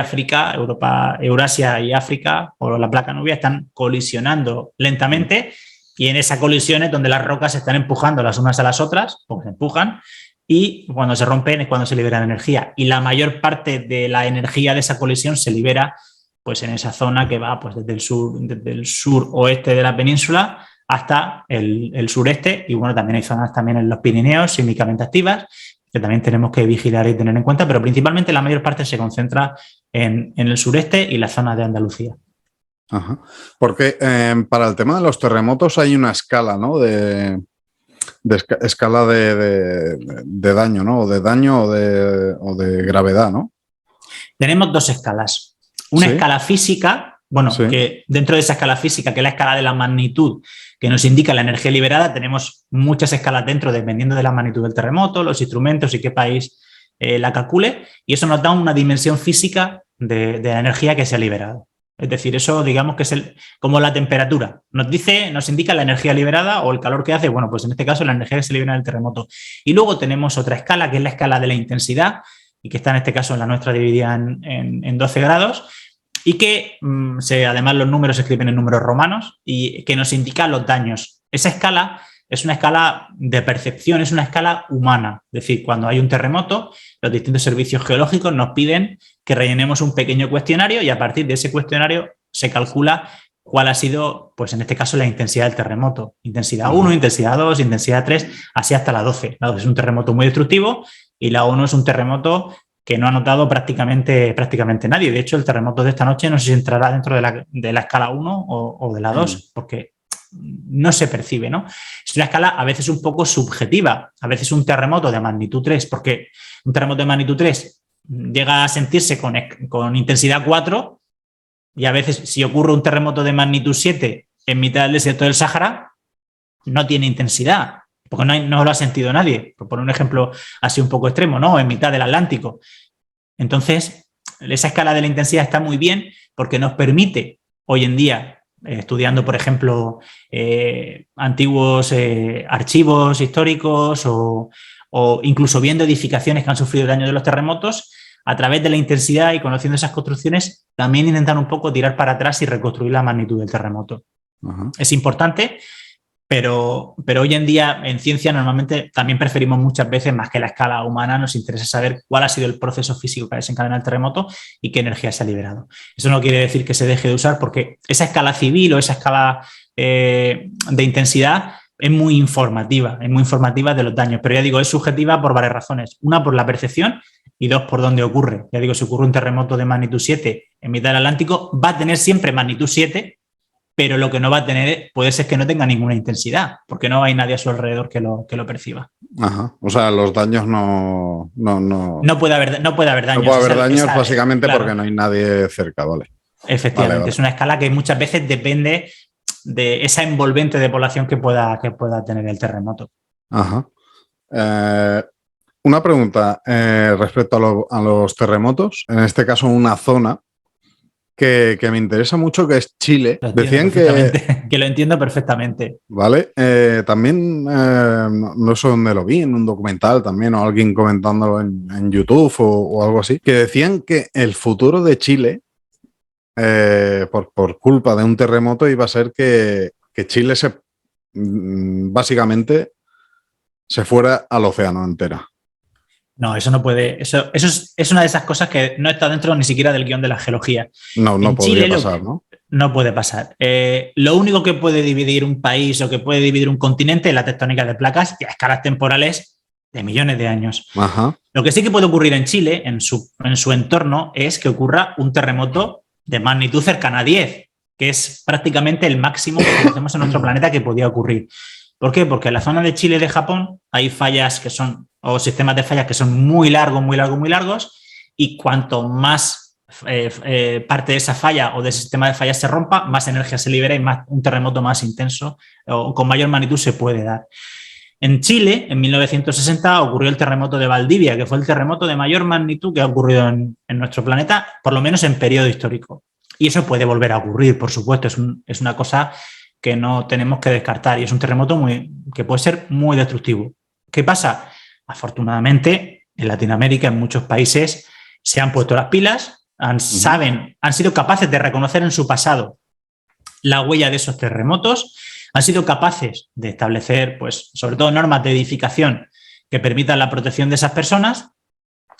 África, o la placa nubia, están colisionando lentamente y en esa colisión es donde las rocas se están empujando las unas a las otras, porque se empujan, y cuando se rompen es cuando se libera energía. Y la mayor parte de la energía de esa colisión se libera pues en esa zona que va pues desde el suroeste de la península hasta el sureste, y bueno, también hay zonas también en los Pirineos sísmicamente activas, que también tenemos que vigilar y tener en cuenta, pero principalmente la mayor parte se concentra en el sureste y la zona de Andalucía. Ajá. Porque para el tema de los terremotos hay una escala, ¿no? escala de daño, ¿no? O de daño o de gravedad, ¿no? Tenemos dos escalas. Una escala física, que dentro de esa escala física, que es la escala de la magnitud, que nos indica la energía liberada, tenemos muchas escalas dentro, dependiendo de la magnitud del terremoto, los instrumentos y qué país la calcule, y eso nos da una dimensión física de la energía que se ha liberado. Es decir, eso digamos que es como la temperatura. Nos indica la energía liberada o el calor que hace, bueno, pues en este caso la energía que se libera del terremoto. Y luego tenemos otra escala, que es la escala de la intensidad, y que está en este caso en la nuestra dividida en 12 grados, y que además los números se escriben en números romanos, y que nos indica los daños. Esa escala es una escala de percepción, es una escala humana. Es decir, cuando hay un terremoto, los distintos servicios geológicos nos piden que rellenemos un pequeño cuestionario y a partir de ese cuestionario se calcula cuál ha sido, pues en este caso, la intensidad del terremoto. Intensidad 1, intensidad 2, intensidad 3, así hasta la 12. La 12 es un terremoto muy destructivo y la 1 es un terremoto que no ha notado prácticamente nadie. De hecho, el terremoto de esta noche no sé si entrará dentro de la escala 1 o de la 2, porque no se percibe, ¿no? Es una escala a veces un poco subjetiva. A veces un terremoto de magnitud 3, porque un terremoto de magnitud 3 llega a sentirse con intensidad 4 y a veces si ocurre un terremoto de magnitud 7 en mitad del desierto del Sáhara, no tiene intensidad, porque no lo ha sentido nadie. Por poner un ejemplo así un poco extremo, ¿no? En mitad del Atlántico. Entonces, esa escala de la intensidad está muy bien porque nos permite hoy en día, estudiando, por ejemplo, antiguos archivos históricos o incluso viendo edificaciones que han sufrido daño de los terremotos, a través de la intensidad y conociendo esas construcciones, también intentar un poco tirar para atrás y reconstruir la magnitud del terremoto. Es importante, pero hoy en día en ciencia normalmente también preferimos muchas veces, más que la escala humana, nos interesa saber cuál ha sido el proceso físico que ha desencadenado el terremoto y qué energía se ha liberado. Eso no quiere decir que se deje de usar, porque esa escala civil o esa escala de intensidad es muy informativa de los daños, pero ya digo, es subjetiva por varias razones. Una, por la percepción, y dos, por dónde ocurre. Ya digo, si ocurre un terremoto de magnitud 7 en mitad del Atlántico, va a tener siempre magnitud 7, pero lo que no va a tener puede ser que no tenga ninguna intensidad, porque no hay nadie a su alrededor que lo perciba. Ajá. O sea, los daños no puede haber daños. No puede haber daños básicamente claro, porque no hay nadie cerca, ¿vale? Efectivamente, vale. Es una escala que muchas veces depende de esa envolvente de población que pueda tener el terremoto. Ajá. Una pregunta respecto a los terremotos, en este caso una zona que me interesa mucho, que es Chile. Decían que lo entiendo perfectamente. Vale. También, no sé dónde lo vi, en un documental también, o alguien comentándolo en YouTube o algo así, que decían que el futuro de Chile, por culpa de un terremoto, iba a ser que Chile básicamente se fuera al océano entera. No, eso no puede. Eso es una de esas cosas que no está dentro ni siquiera del guión de la geología. No podría pasar, ¿no? No puede pasar. Lo único que puede dividir un país o que puede dividir un continente es la tectónica de placas y a escalas temporales de millones de años. Ajá. Lo que sí que puede ocurrir en Chile, en su entorno, es que ocurra un terremoto de magnitud cercana a 10, que es prácticamente el máximo que conocemos en nuestro planeta que podía ocurrir. ¿Por qué? Porque en la zona de Chile y de Japón hay fallas o sistemas de fallas que son muy largos, y cuanto más parte de esa falla o del sistema de fallas se rompa, más energía se libera y un terremoto más intenso o con mayor magnitud se puede dar. En Chile, en 1960, ocurrió el terremoto de Valdivia, que fue el terremoto de mayor magnitud que ha ocurrido en nuestro planeta, por lo menos en periodo histórico. Y eso puede volver a ocurrir, por supuesto, es una cosa que no tenemos que descartar y es un terremoto que puede ser muy destructivo. ¿Qué pasa? Afortunadamente, en Latinoamérica, en muchos países, se han puesto las pilas, han sido capaces de reconocer en su pasado la huella de esos terremotos, han sido capaces de establecer, pues, sobre todo normas de edificación que permitan la protección de esas personas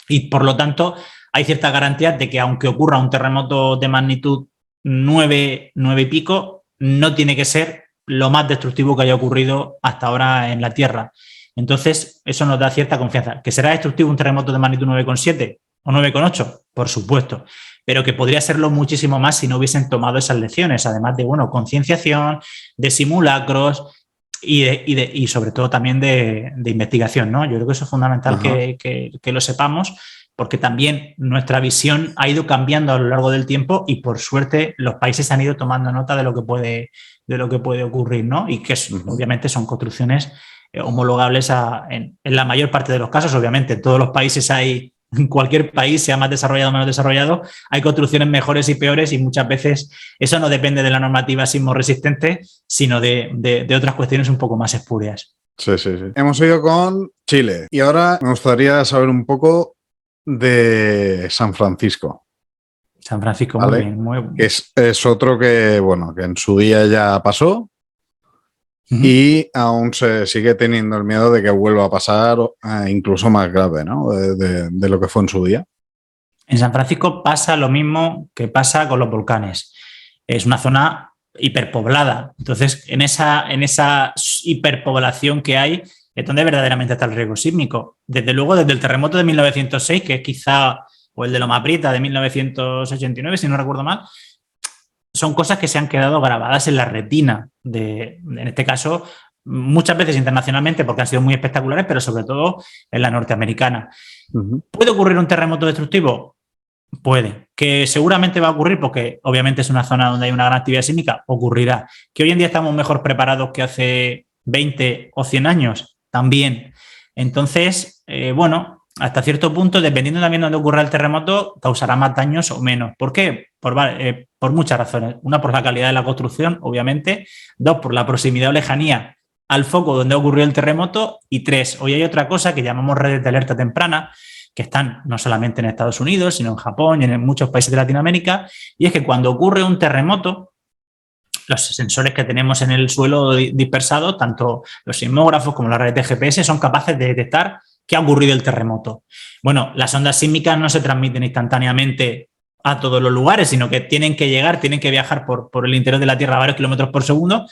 y, por lo tanto, hay ciertas garantías de que aunque ocurra un terremoto de magnitud 9 y pico, no tiene que ser lo más destructivo que haya ocurrido hasta ahora en la Tierra. Entonces, eso nos da cierta confianza. ¿Que será destructivo un terremoto de magnitud 9,7 o 9,8? Por supuesto. Pero que podría serlo muchísimo más si no hubiesen tomado esas lecciones, además de, concienciación, de simulacros, y sobre todo también de investigación, ¿no? Yo creo que eso es fundamental que lo sepamos, porque también nuestra visión ha ido cambiando a lo largo del tiempo y por suerte los países han ido tomando nota de lo que puede ocurrir, ¿no? Y que obviamente son construcciones homologables en la mayor parte de los casos. Obviamente en todos los países hay, en cualquier país, sea más desarrollado o menos desarrollado, hay construcciones mejores y peores y muchas veces eso no depende de la normativa sismo resistente, sino de otras cuestiones un poco más espurias. Sí. Hemos ido con Chile y ahora me gustaría saber un poco de San Francisco. San Francisco, ¿vale? Muy bien. Es otro que, bueno, que en su día ya pasó y aún se sigue teniendo el miedo de que vuelva a pasar, incluso más grave, ¿no? De lo que fue en su día. En San Francisco pasa lo mismo que pasa con los volcanes. Es una zona hiperpoblada. Entonces, en esa hiperpoblación que hay, es donde verdaderamente está el riesgo sísmico. Desde luego, desde el terremoto de 1906, que es quizá, o el de Loma Prieta de 1989, si no recuerdo mal, son cosas que se han quedado grabadas en la retina, en este caso, muchas veces internacionalmente, porque han sido muy espectaculares, pero sobre todo en la norteamericana. ¿Puede ocurrir un terremoto destructivo? Puede. ¿Que seguramente va a ocurrir? Porque obviamente es una zona donde hay una gran actividad sísmica. Ocurrirá. ¿Que hoy en día estamos mejor preparados que hace 20 o 100 años? También. Entonces, bueno, hasta cierto punto, dependiendo también de dónde ocurra el terremoto, causará más daños o menos. ¿Por qué? Por muchas razones. Una, por la calidad de la construcción, obviamente. Dos, por la proximidad o lejanía al foco donde ocurrió el terremoto. Y tres, hoy hay otra cosa que llamamos redes de alerta temprana, que están no solamente en Estados Unidos, sino en Japón y en muchos países de Latinoamérica, y es que cuando ocurre un terremoto, los sensores que tenemos en el suelo dispersados, tanto los sismógrafos como las redes de GPS, son capaces de detectar que ha ocurrido el terremoto. Bueno, las ondas sísmicas no se transmiten instantáneamente a todos los lugares, sino que tienen que llegar, tienen que viajar por el interior de la Tierra a varios kilómetros por segundo.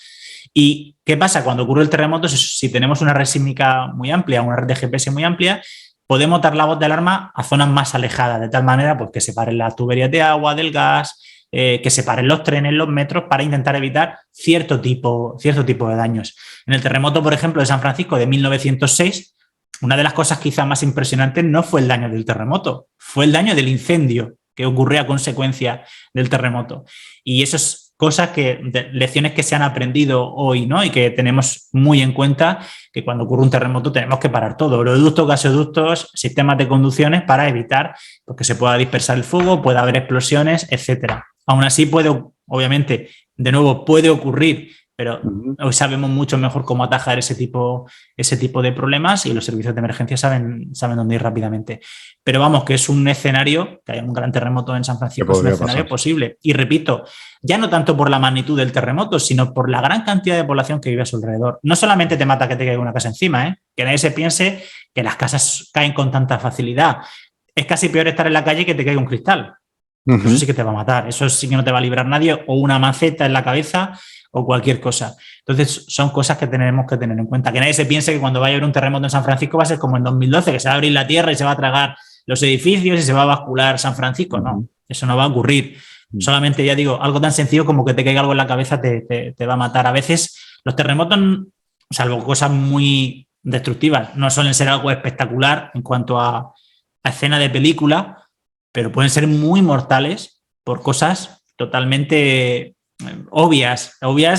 ¿Y qué pasa cuando ocurre el terremoto? Si tenemos una red sísmica muy amplia, una red de GPS muy amplia, podemos dar la voz de alarma a zonas más alejadas, de tal manera pues, que separen las tuberías de agua, del gas, que separen los trenes, los metros, para intentar evitar cierto tipo de daños. En el terremoto, por ejemplo, de San Francisco de 1906, una de las cosas quizá más impresionantes no fue el daño del terremoto, fue el daño del incendio que ocurrió a consecuencia del terremoto. Y eso es lecciones que se han aprendido hoy, ¿no? Y que tenemos muy en cuenta, que cuando ocurre un terremoto tenemos que parar todo, oleoductos, gasoductos, sistemas de conducciones, para evitar que se pueda dispersar el fuego, pueda haber explosiones, etcétera. Aún así obviamente, de nuevo puede ocurrir, pero hoy sabemos mucho mejor cómo atajar ese tipo de problemas y los servicios de emergencia saben dónde ir rápidamente. Pero vamos, que es un escenario, que haya un gran terremoto en San Francisco, es un escenario posible. Y repito, ya no tanto por la magnitud del terremoto, sino por la gran cantidad de población que vive a su alrededor. No solamente te mata que te caiga una casa encima, que nadie se piense que las casas caen con tanta facilidad. Es casi peor estar en la calle que te caiga un cristal. Eso sí que te va a matar, eso sí que no te va a librar nadie, o una maceta en la cabeza o cualquier cosa. Entonces son cosas que tenemos que tener en cuenta. Que nadie se piense que cuando vaya a haber un terremoto en San Francisco va a ser como en 2012, que se va a abrir la tierra y se va a tragar los edificios y se va a bascular San Francisco. No, eso no va a ocurrir. Solamente, ya digo, algo tan sencillo como que te caiga algo en la cabeza te va a matar. A veces los terremotos, salvo cosas muy destructivas, no suelen ser algo espectacular en cuanto a escena de película, pero pueden ser muy mortales por cosas totalmente obvias,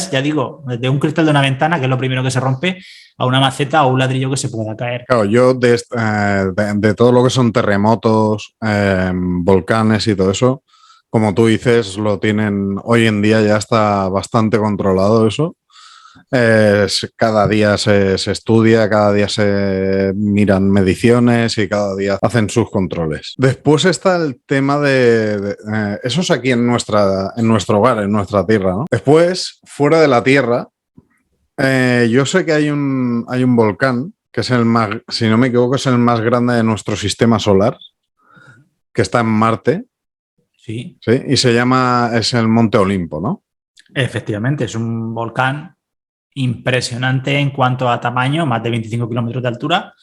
ya digo, desde un cristal de una ventana, que es lo primero que se rompe, a una maceta o un ladrillo que se pueda caer. Claro, yo de todo lo que son terremotos, volcanes y todo eso, como tú dices, lo tienen hoy en día, ya está bastante controlado eso. Cada día se estudia, cada día se miran mediciones y cada día hacen sus controles. Después está el tema eso es aquí en nuestro hogar, en nuestra tierra, ¿no? Después, fuera de la tierra, yo sé que hay un volcán que es el más, si no me equivoco, es el más grande de nuestro sistema solar, que está en Marte. Sí. ¿Sí? Y es el Monte Olimpo, ¿no? Efectivamente, es un volcán impresionante en cuanto a tamaño, más de 25 kilómetros de altura,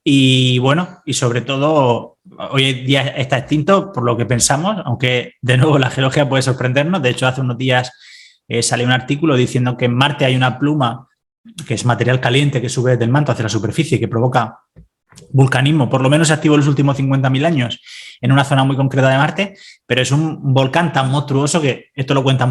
y bueno, y sobre todo hoy en día está extinto por lo que pensamos, aunque de nuevo la geología puede sorprendernos. De hecho, hace unos días salió un artículo diciendo que en Marte hay una pluma que es material caliente que sube del manto hacia la superficie y que provoca vulcanismo, por lo menos activo en los últimos 50.000 años en una zona muy concreta de Marte, pero es un volcán tan monstruoso que esto lo cuenta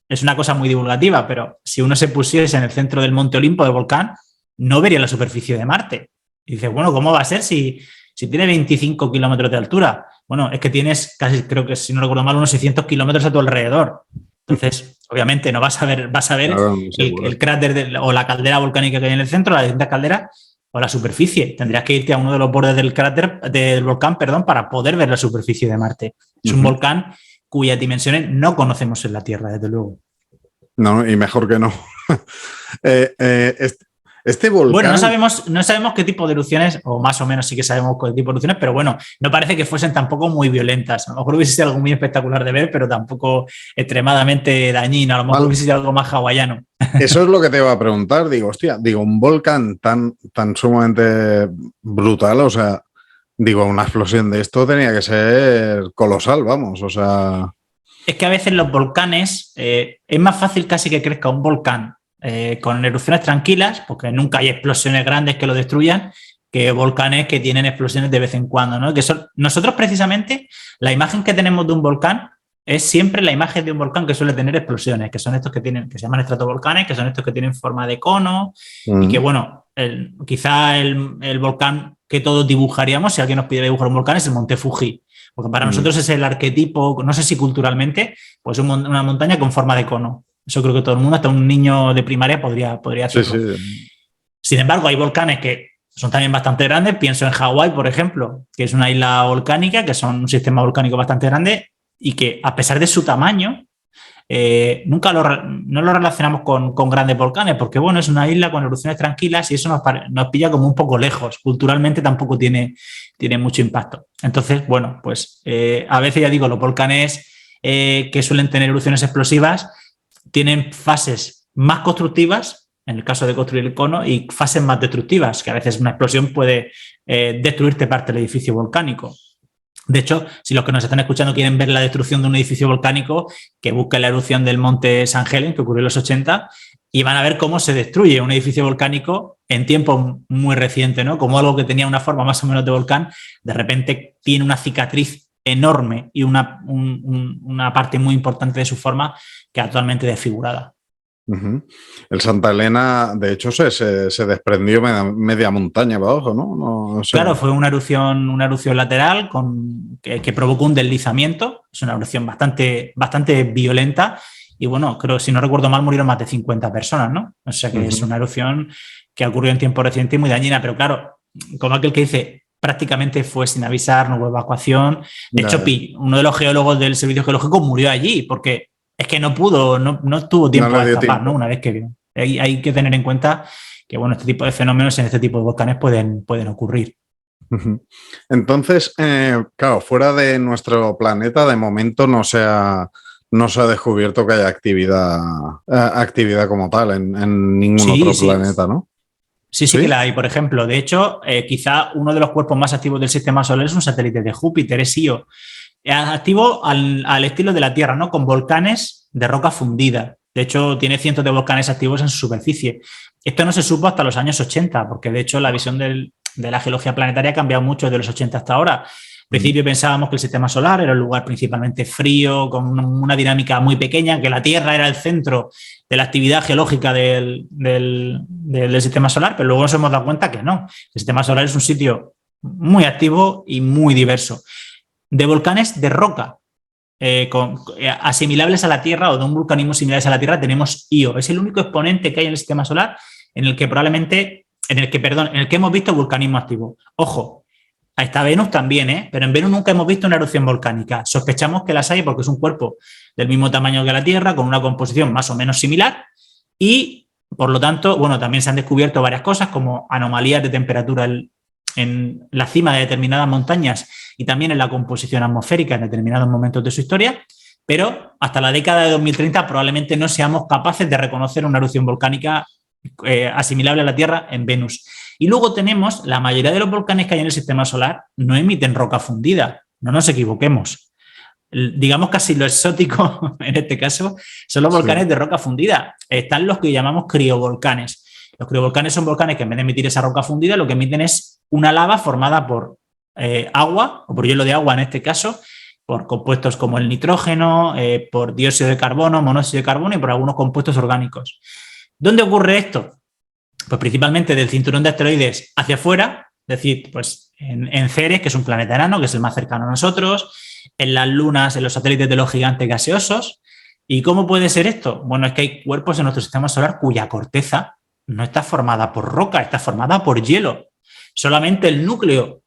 es una cosa muy divulgativa, pero si uno se pusiese en el centro del Monte Olimpo del volcán, no vería la superficie de Marte. Y dices, bueno, ¿cómo va a ser si tiene 25 kilómetros de altura? Bueno, es que tienes casi, creo que si no recuerdo mal, unos 600 kilómetros a tu alrededor. Entonces, obviamente, no vas a ver Claro, el cráter o la caldera volcánica que hay en el centro, la distintas calderas, o la superficie. Tendrías que irte a uno de los bordes del volcán, para poder ver la superficie de Marte. Es un volcán cuyas dimensiones no conocemos en la Tierra, desde luego. No, y mejor que no. Este volcán... Bueno, no sabemos qué tipo de erupciones, o más o menos sí que sabemos qué tipo de erupciones, pero bueno, no parece que fuesen tampoco muy violentas. A lo mejor hubiese sido algo muy espectacular de ver, pero tampoco extremadamente dañino. A lo mejor hubiese sido algo más hawaiano. Eso es lo que te iba a preguntar. Digo, hostia, un volcán tan sumamente brutal, o sea, una explosión de esto tenía que ser colosal, vamos, o sea... Es que a veces los volcanes, es más fácil casi que crezca un volcán con erupciones tranquilas, porque nunca hay explosiones grandes que lo destruyan, que volcanes que tienen explosiones de vez en cuando, ¿no? Nosotros precisamente, la imagen que tenemos de un volcán es siempre la imagen de un volcán que suele tener explosiones, que son estos que se llaman estratovolcanes, que son estos que tienen forma de cono, y que, bueno, quizá el volcán que todos dibujaríamos, si alguien nos pidiera dibujar un volcán, es el Monte Fuji, porque para nosotros es el arquetipo, no sé si culturalmente, pues una montaña con forma de cono. Eso creo que todo el mundo, hasta un niño de primaria podría hacerlo. Sí. Sin embargo, hay volcanes que son también bastante grandes. Pienso en Hawái, por ejemplo, que es una isla volcánica, que son un sistema volcánico bastante grande y que, a pesar de su tamaño, nunca no lo relacionamos con grandes volcanes, porque, bueno, es una isla con erupciones tranquilas y eso nos pilla como un poco lejos. Culturalmente tampoco tiene mucho impacto. Entonces, bueno, pues a veces, ya digo, los volcanes que suelen tener erupciones explosivas tienen fases más constructivas, en el caso de construir el cono, y fases más destructivas, que a veces una explosión puede destruirte parte del edificio volcánico. De hecho, si los que nos están escuchando quieren ver la destrucción de un edificio volcánico, que busquen la erupción del monte San Helen, que ocurrió en los 80, y van a ver cómo se destruye un edificio volcánico en tiempo muy reciente, ¿no? Como algo que tenía una forma más o menos de volcán, de repente tiene una cicatriz enorme y una parte muy importante de su forma que actualmente desfigurada. El Santa Elena, de hecho, se desprendió media montaña para abajo, ¿no? No sé. Claro, fue una erupción lateral que provocó un deslizamiento. Es una erupción bastante violenta. Y bueno, creo, si no recuerdo mal, murieron más de 50 personas, ¿no? O sea que es una erupción que ocurrió en tiempo reciente y muy dañina. Pero claro, como aquel que dice, prácticamente fue sin avisar, no hubo evacuación. De hecho, uno de los geólogos del Servicio Geológico murió allí porque es que no tuvo tiempo de escapar, ¿no? Una vez que vio. Hay que tener en cuenta que, bueno, este tipo de fenómenos en este tipo de volcanes pueden ocurrir. Entonces, claro, fuera de nuestro planeta, de momento no se ha descubierto que haya actividad como tal en ningún otro planeta, ¿no? Sí que la hay, por ejemplo. De hecho, quizá uno de los cuerpos más activos del sistema solar es un satélite de Júpiter, es Io. Activo al estilo de la Tierra, ¿no? Con volcanes de roca fundida. De hecho, tiene cientos de volcanes activos en su superficie. Esto no se supo hasta los años 80, porque de hecho la visión de la geología planetaria ha cambiado mucho desde los 80 hasta ahora. Al principio pensábamos que el sistema solar era un lugar principalmente frío, con una dinámica muy pequeña, que la Tierra era el centro de la actividad geológica del sistema solar, pero luego nos hemos dado cuenta que no. El sistema solar es un sitio muy activo y muy diverso. De volcanes de roca, asimilables a la Tierra o de un vulcanismo similares a la Tierra, tenemos Io. Es el único exponente que hay en el sistema solar en el que hemos visto vulcanismo activo. Ojo, ahí está Venus también, pero en Venus nunca hemos visto una erupción volcánica. Sospechamos que las hay porque es un cuerpo del mismo tamaño que la Tierra, con una composición más o menos similar y, por lo tanto, bueno, también se han descubierto varias cosas como anomalías de temperatura en la cima de determinadas montañas y también en la composición atmosférica en determinados momentos de su historia, pero hasta la década de 2030 probablemente no seamos capaces de reconocer una erupción volcánica asimilable a la Tierra en Venus. Y luego tenemos, la mayoría de los volcanes que hay en el sistema solar no emiten roca fundida, no nos equivoquemos. Digamos casi lo exótico en este caso son los volcanes de roca fundida. Están los que llamamos criovolcanes. Los criovolcanes son volcanes que en vez de emitir esa roca fundida, lo que emiten es una lava formada por agua, o por hielo de agua en este caso, por compuestos como el nitrógeno, por dióxido de carbono, monóxido de carbono y por algunos compuestos orgánicos. ¿Dónde ocurre esto? Pues principalmente del cinturón de asteroides hacia afuera, es decir, pues en Ceres, que es un planeta enano, que es el más cercano a nosotros, en las lunas, en los satélites de los gigantes gaseosos. ¿Y cómo puede ser esto? Bueno, es que hay cuerpos en nuestro sistema solar cuya corteza no está formada por roca, está formada por hielo. Solamente el núcleo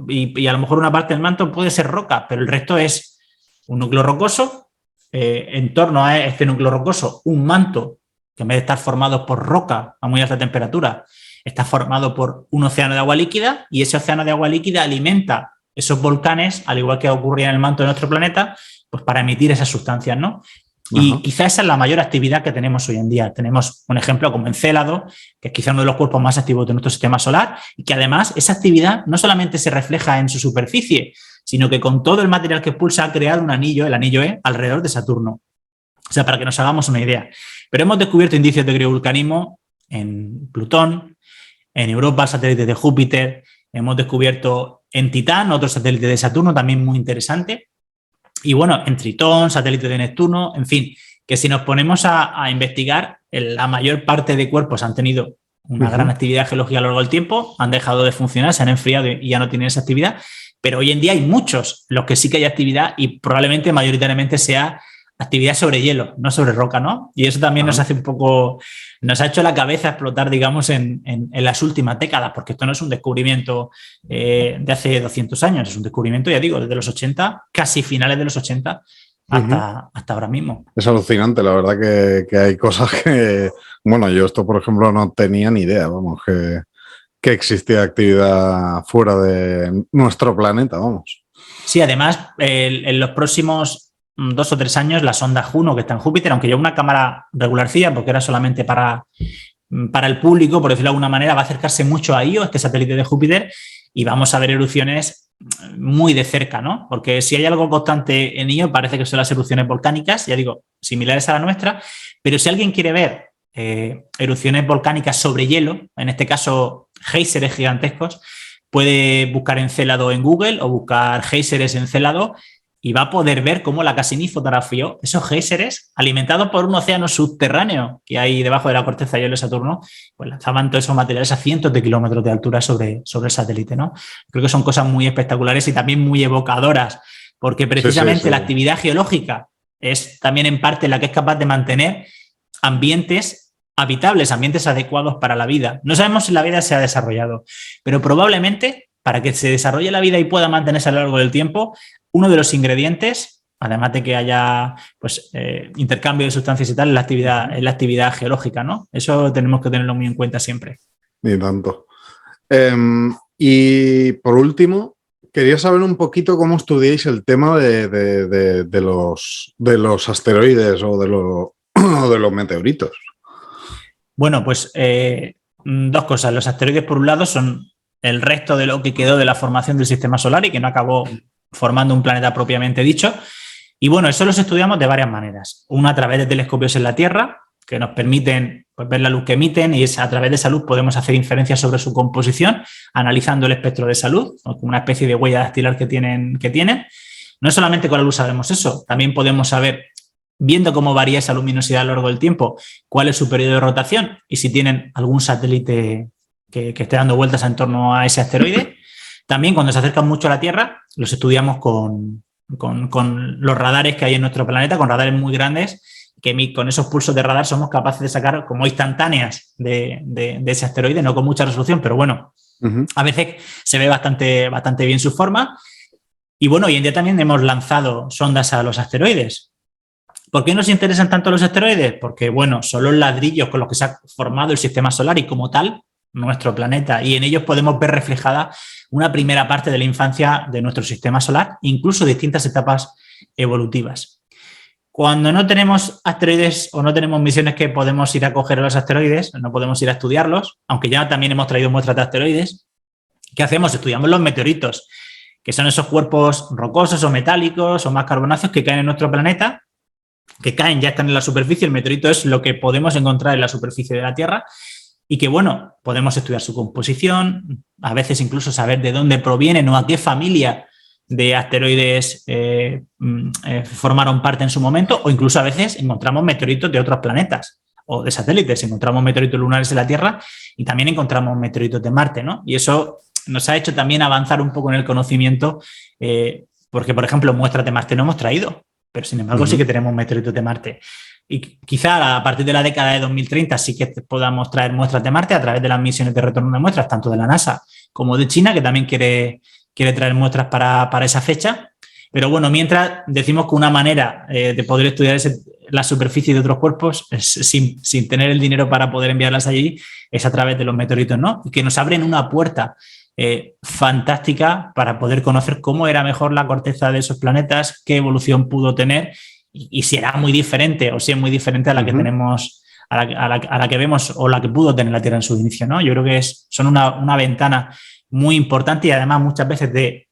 y a lo mejor una parte del manto puede ser roca, pero el resto es un núcleo rocoso, en torno a este núcleo rocoso, un manto que en vez de estar formado por roca a muy alta temperatura, está formado por un océano de agua líquida, y ese océano de agua líquida alimenta esos volcanes, al igual que ocurría en el manto de nuestro planeta, pues para emitir esas sustancias, ¿no? Y quizá esa es la mayor actividad que tenemos hoy en día. Tenemos un ejemplo como Encélado, que es quizá uno de los cuerpos más activos de nuestro sistema solar, y que además esa actividad no solamente se refleja en su superficie, sino que con todo el material que expulsa ha creado un anillo, el anillo E, alrededor de Saturno. O sea, para que nos hagamos una idea. Pero hemos descubierto indicios de criovulcanismo en Plutón, en Europa, satélites de Júpiter, hemos descubierto en Titán, otro satélite de Saturno también muy interesante, y bueno, en Tritón, satélite de Neptuno, en fin, que si nos ponemos a investigar, la mayor parte de cuerpos han tenido una gran actividad geológica a lo largo del tiempo, han dejado de funcionar, se han enfriado y ya no tienen esa actividad, pero hoy en día hay muchos los que sí que hay actividad y probablemente mayoritariamente sea actividad sobre hielo, no sobre roca, ¿no? Y eso también nos hace un poco, nos ha hecho la cabeza explotar, digamos, en las últimas décadas, porque esto no es un descubrimiento de hace 200 años, es un descubrimiento, ya digo, desde los 80, casi finales de los 80, hasta ahora mismo. Es alucinante, la verdad que hay cosas que, bueno, yo esto, por ejemplo, no tenía ni idea, vamos, que existía actividad fuera de nuestro planeta, vamos. Sí, además, en los próximos 2 o 3 años, la sonda Juno, que está en Júpiter, aunque lleva una cámara regularcilla, porque era solamente para el público, por decirlo de alguna manera, va a acercarse mucho a Io, este satélite de Júpiter, y vamos a ver erupciones muy de cerca, ¿no? Porque si hay algo constante en Io, parece que son las erupciones volcánicas, ya digo, similares a la nuestra, pero si alguien quiere ver erupciones volcánicas sobre hielo, en este caso géiseres gigantescos, puede buscar Encélado en Google o buscar géiseres Encélado, y va a poder ver cómo la Cassini fotografió esos géiseres alimentados por un océano subterráneo que hay debajo de la corteza de hielo de Saturno, pues lanzaban todos esos materiales a cientos de kilómetros de altura sobre el satélite, ¿no? Creo que son cosas muy espectaculares y también muy evocadoras, porque precisamente la actividad geológica es también en parte la que es capaz de mantener ambientes habitables, ambientes adecuados para la vida. No sabemos si la vida se ha desarrollado, pero probablemente para que se desarrolle la vida y pueda mantenerse a lo largo del tiempo, uno de los ingredientes, además de que haya pues, intercambio de sustancias y tal, es la actividad geológica, ¿no? Eso tenemos que tenerlo muy en cuenta siempre. Ni tanto. Y por último, quería saber un poquito cómo estudiáis el tema de los asteroides o de los meteoritos. Bueno, pues 2 cosas. Los asteroides, por un lado, son el resto de lo que quedó de la formación del sistema solar y que no acabó formando un planeta propiamente dicho. Y bueno, eso los estudiamos de varias maneras. Una a través de telescopios en la Tierra, que nos permiten pues, ver la luz que emiten, y a través de esa luz podemos hacer inferencias sobre su composición, analizando el espectro de esa luz, como una especie de huella dactilar que tienen. No solamente con la luz sabemos eso, también podemos saber, viendo cómo varía esa luminosidad a lo largo del tiempo, cuál es su periodo de rotación y si tienen algún satélite que esté dando vueltas en torno a ese asteroide. También cuando se acercan mucho a la Tierra, los estudiamos con los radares que hay en nuestro planeta, con radares muy grandes, que con esos pulsos de radar somos capaces de sacar como instantáneas de ese asteroide, no con mucha resolución, pero bueno, a veces se ve bastante bien su forma. Y bueno, hoy en día también hemos lanzado sondas a los asteroides. ¿Por qué nos interesan tanto los asteroides? Porque, bueno, son los ladrillos con los que se ha formado el sistema solar y como tal, nuestro planeta, y en ellos podemos ver reflejada una primera parte de la infancia de nuestro sistema solar, incluso distintas etapas evolutivas. Cuando no tenemos asteroides o no tenemos misiones que podemos ir a coger a los asteroides, no podemos ir a estudiarlos, aunque ya también hemos traído muestras de asteroides, ¿qué hacemos? Estudiamos los meteoritos, que son esos cuerpos rocosos o metálicos o más carbonáceos que caen en nuestro planeta, que caen, ya están en la superficie. El meteorito es lo que podemos encontrar en la superficie de la Tierra. y que, bueno, podemos estudiar su composición, a veces incluso saber de dónde provienen o a qué familia de asteroides formaron parte en su momento, o incluso a veces encontramos meteoritos de otros planetas o de satélites, encontramos meteoritos lunares en la Tierra y también encontramos meteoritos de Marte, ¿no? Y eso nos ha hecho también avanzar un poco en el conocimiento, porque, por ejemplo, muestras de Marte no hemos traído, pero sin embargo sí que tenemos meteoritos de Marte. Y quizá a partir de la década de 2030 sí que podamos traer muestras de Marte a través de las misiones de retorno de muestras, tanto de la NASA como de China, que también quiere traer muestras para esa fecha. Pero bueno, mientras decimos que una manera de poder estudiar la superficie de otros cuerpos sin tener el dinero para poder enviarlas allí es a través de los meteoritos, ¿no? Y que nos abren una puerta fantástica para poder conocer cómo era mejor la corteza de esos planetas, qué evolución pudo tener y si era muy diferente o si es muy diferente a la que tenemos, a la que vemos o la que pudo tener la Tierra en su inicio, ¿no? Yo creo que son una ventana muy importante y además muchas veces de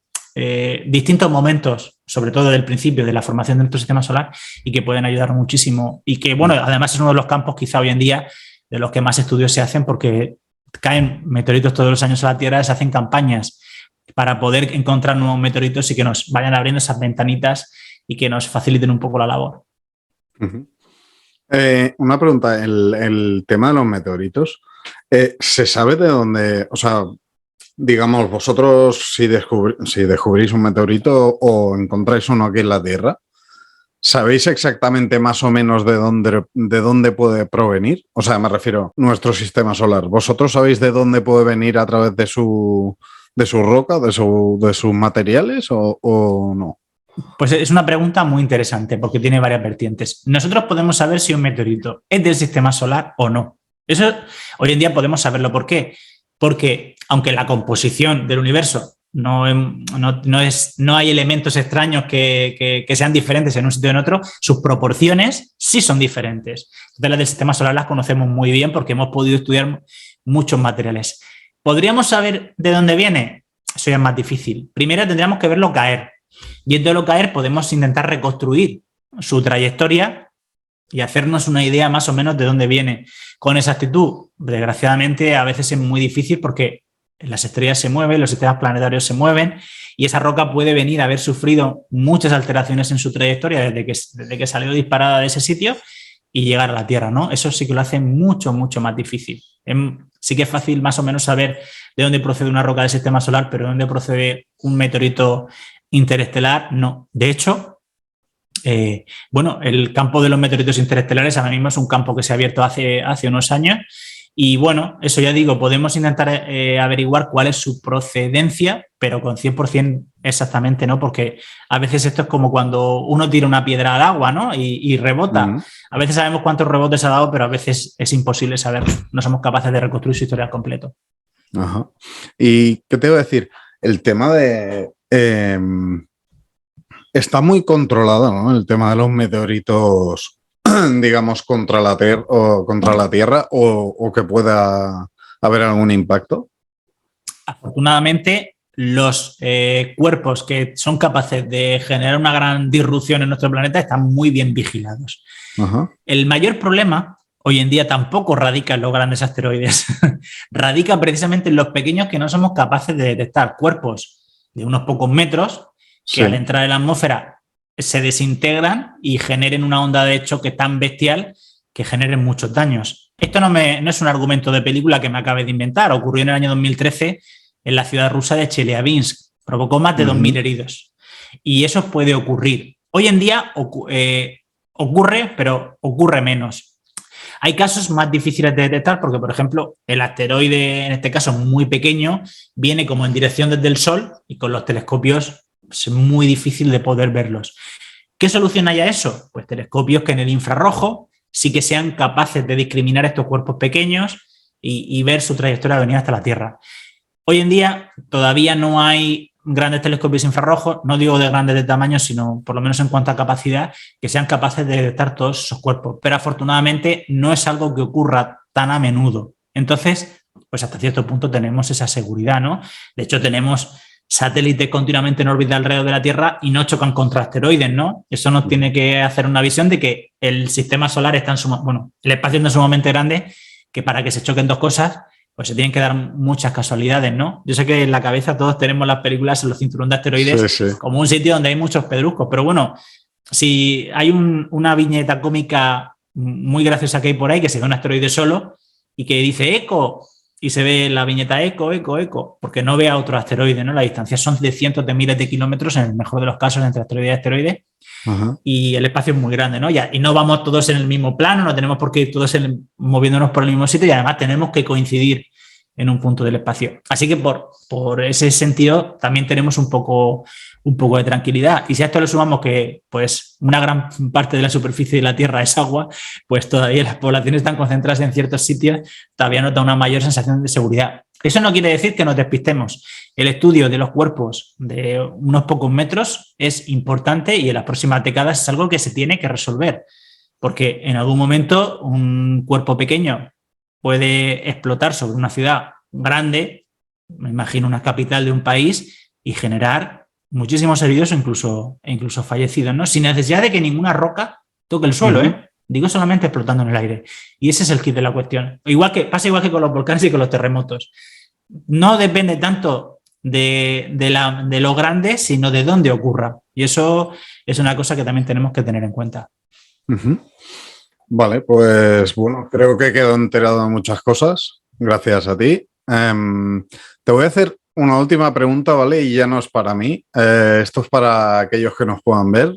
distintos momentos, sobre todo del principio de la formación de nuestro sistema solar, y que pueden ayudar muchísimo y que, bueno, además es uno de los campos quizá hoy en día de los que más estudios se hacen porque caen meteoritos todos los años a la Tierra, se hacen campañas para poder encontrar nuevos meteoritos y que nos vayan abriendo esas ventanitas y que nos faciliten un poco la labor. Una pregunta, el tema de los meteoritos, ¿se sabe de dónde, o sea, digamos, vosotros si descubrís un meteorito o encontráis uno aquí en la Tierra, ¿sabéis exactamente más o menos de dónde puede provenir? O sea, me refiero a nuestro sistema solar. ¿Vosotros sabéis de dónde puede venir a través de su roca, de sus materiales o no? Pues es una pregunta muy interesante porque tiene varias vertientes. Nosotros podemos saber si un meteorito es del sistema solar o no. Eso hoy en día podemos saberlo. ¿Por qué? Porque aunque la composición del universo no hay elementos extraños que sean diferentes en un sitio o en otro, sus proporciones sí son diferentes. Entonces las del sistema solar las conocemos muy bien porque hemos podido estudiar muchos materiales. ¿Podríamos saber de dónde viene? Eso ya es más difícil. Primero tendríamos que verlo caer. Viéndolo caer podemos intentar reconstruir su trayectoria y hacernos una idea más o menos de dónde viene. Con exactitud, desgraciadamente, a veces es muy difícil porque las estrellas se mueven, los sistemas planetarios se mueven y esa roca puede venir a haber sufrido muchas alteraciones en su trayectoria desde que salió disparada de ese sitio y llegar a la Tierra, ¿no? Eso sí que lo hace mucho, mucho más difícil. Sí que es fácil más o menos saber de dónde procede una roca del sistema solar, pero de dónde procede un meteorito interestelar, no. De hecho, el campo de los meteoritos interestelares ahora mismo es un campo que se ha abierto hace unos años y bueno, eso ya digo, podemos intentar averiguar cuál es su procedencia, pero con 100% exactamente no, porque a veces esto es como cuando uno tira una piedra al agua, ¿no? y rebota. A veces sabemos cuántos rebotes ha dado, pero a veces es imposible saberlo. No somos capaces de reconstruir su historial completo. Ajá. ¿Y qué te iba a decir? El tema de... está muy controlado, ¿no? El tema de los meteoritos, digamos, contra la Tierra o que pueda haber algún impacto. Afortunadamente, los cuerpos que son capaces de generar una gran disrupción en nuestro planeta están muy bien vigilados. Ajá. El mayor problema hoy en día tampoco radica en los grandes asteroides, radica precisamente en los pequeños que no somos capaces de detectar, cuerpos de unos pocos metros que al entrar en la atmósfera se desintegran y generen una onda de choque tan bestial que generen muchos daños. Esto no es un argumento de película que me acabe de inventar. Ocurrió en el año 2013 en la ciudad rusa de Chelyabinsk. Provocó más de 2.000 heridos. Y eso puede ocurrir. Hoy en día ocurre, pero ocurre menos. Hay casos más difíciles de detectar porque, por ejemplo, el asteroide, en este caso muy pequeño, viene como en dirección desde el Sol y con los telescopios es muy difícil de poder verlos. ¿Qué solución hay a eso? Pues telescopios que en el infrarrojo sí que sean capaces de discriminar estos cuerpos pequeños y ver su trayectoria venir hasta la Tierra. Hoy en día todavía no hay grandes telescopios infrarrojos, no digo de grandes de tamaño, sino por lo menos en cuanto a capacidad, que sean capaces de detectar todos esos cuerpos. Pero afortunadamente no es algo que ocurra tan a menudo. Entonces, pues hasta cierto punto tenemos esa seguridad, ¿no? De hecho, tenemos satélites continuamente en órbita alrededor de la Tierra y no chocan contra asteroides, ¿no? Eso nos tiene que hacer una visión de que el sistema solar está el espacio es sumamente grande, que para que se choquen dos cosas, pues se tienen que dar muchas casualidades, ¿no? Yo sé que en la cabeza todos tenemos las películas en los cinturones de asteroides Sí, sí. como un sitio donde hay muchos pedruscos, pero bueno, si hay una viñeta cómica muy graciosa que hay por ahí, que se ve un asteroide solo y que dice eco, y se ve la viñeta eco, eco, eco, porque no ve a otro asteroide, ¿no? Las distancias son de cientos de miles de kilómetros, en el mejor de los casos, entre asteroide y asteroide, y el espacio es muy grande, ¿no? Y no vamos todos en el mismo plano, no tenemos por qué ir todos moviéndonos por el mismo sitio, y además tenemos que coincidir en un punto del espacio. Así que por ese sentido también tenemos un poco de tranquilidad. Y si a esto le sumamos que pues una gran parte de la superficie de la Tierra es agua, pues todavía las poblaciones están concentradas en ciertos sitios, todavía nota una mayor sensación de seguridad. Eso no quiere decir que nos despistemos. El estudio de los cuerpos de unos pocos metros es importante y en las próximas décadas es algo que se tiene que resolver, porque en algún momento un cuerpo pequeño puede explotar sobre una ciudad grande, me imagino una capital de un país, y generar muchísimos heridos o incluso fallecidos, ¿no? Sin necesidad de que ninguna roca toque el suelo, Digo solamente explotando en el aire. Y ese es el kit de la cuestión. Pasa igual que con los volcanes y con los terremotos. No depende tanto de lo grande, sino de dónde ocurra. Y eso es una cosa que también tenemos que tener en cuenta. Vale, pues bueno, creo que he quedado enterado de muchas cosas. Gracias a ti. Te voy a hacer una última pregunta, ¿vale? Y ya no es para mí. Esto es para aquellos que nos puedan ver.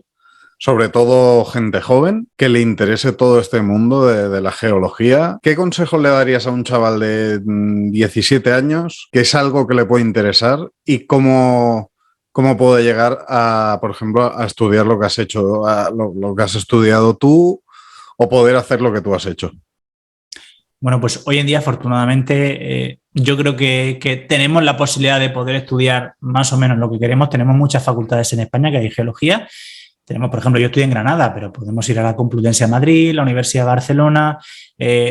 Sobre todo gente joven, que le interese todo este mundo de la geología. ¿Qué consejos le darías a un chaval de 17 años que es algo que le puede interesar y cómo puede llegar a, por ejemplo, a estudiar lo que has hecho, lo que has estudiado tú o poder hacer lo que tú has hecho? Bueno, pues hoy en día, afortunadamente, yo creo que tenemos la posibilidad de poder estudiar más o menos lo que queremos. Tenemos muchas facultades en España que hay geología. Tenemos, por ejemplo, yo estoy en Granada, pero podemos ir a la Complutense de Madrid, la Universidad de Barcelona,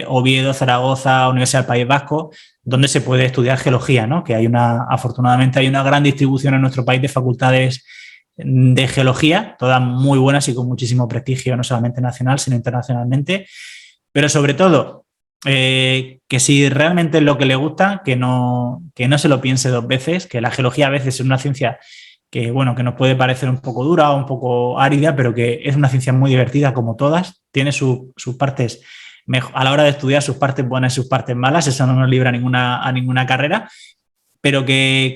Oviedo, Zaragoza, Universidad del País Vasco, donde se puede estudiar geología, ¿no? Que afortunadamente hay una gran distribución en nuestro país de facultades de geología, todas muy buenas y con muchísimo prestigio, no solamente nacional, sino internacionalmente. Pero sobre todo, que si realmente es lo que le gusta, que no se lo piense dos veces, que la geología a veces es una ciencia que nos puede parecer un poco dura o un poco árida, pero que es una ciencia muy divertida como todas, tiene sus partes, a la hora de estudiar, sus partes buenas y sus partes malas, eso no nos libra a ninguna carrera, pero que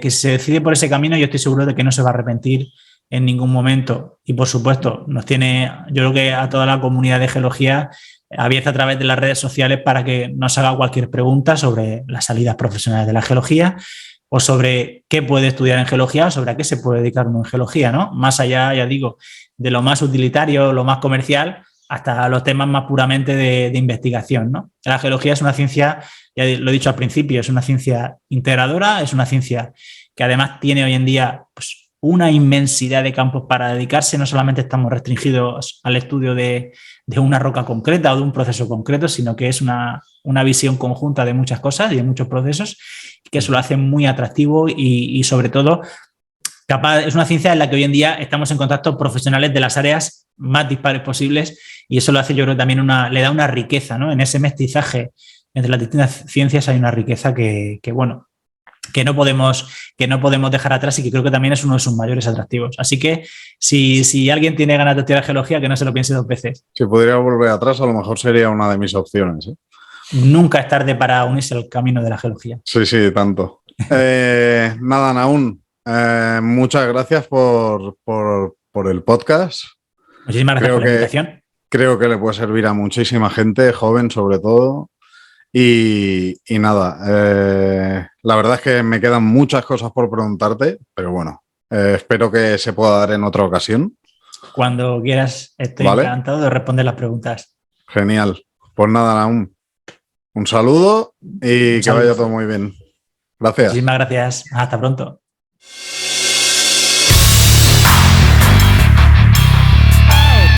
si se decide por ese camino, yo estoy seguro de que no se va a arrepentir en ningún momento. Y por supuesto, yo creo que a toda la comunidad de geología abierta a través de las redes sociales para que nos haga cualquier pregunta sobre las salidas profesionales de la geología, o sobre qué puede estudiar en geología, o sobre a qué se puede dedicar uno en geología, ¿no? Más allá, ya digo, de lo más utilitario, lo más comercial, hasta los temas más puramente de investigación, ¿no? La geología es una ciencia, ya lo he dicho al principio, es una ciencia integradora, es una ciencia que además tiene hoy en día pues, una inmensidad de campos para dedicarse. No solamente estamos restringidos al estudio de una roca concreta o de un proceso concreto, sino que es una visión conjunta de muchas cosas y de muchos procesos, que eso lo hace muy atractivo y sobre todo es una ciencia en la que hoy en día estamos en contacto profesionales de las áreas más dispares posibles, y eso lo hace, yo creo, también le da una riqueza, ¿no? En ese mestizaje entre las distintas ciencias hay una riqueza que no podemos dejar atrás, y que creo que también es uno de sus mayores atractivos. Así que si alguien tiene ganas de estudiar geología, que no se lo piense dos veces. Si pudiera volver atrás, a lo mejor sería una de mis opciones, ¿eh? Nunca es tarde para unirse al camino de la geología. Sí, tanto. Nada, Nahum, muchas gracias por el podcast. Muchísimas gracias por la invitación. Creo que le puede servir a muchísima gente, joven sobre todo. Y nada, la verdad es que me quedan muchas cosas por preguntarte, pero bueno, espero que se pueda dar en otra ocasión. Cuando quieras, estoy encantado de responder las preguntas. Genial. Pues nada, Nahum, un saludo y que vaya todo muy bien. Gracias. Muchísimas gracias. Hasta pronto.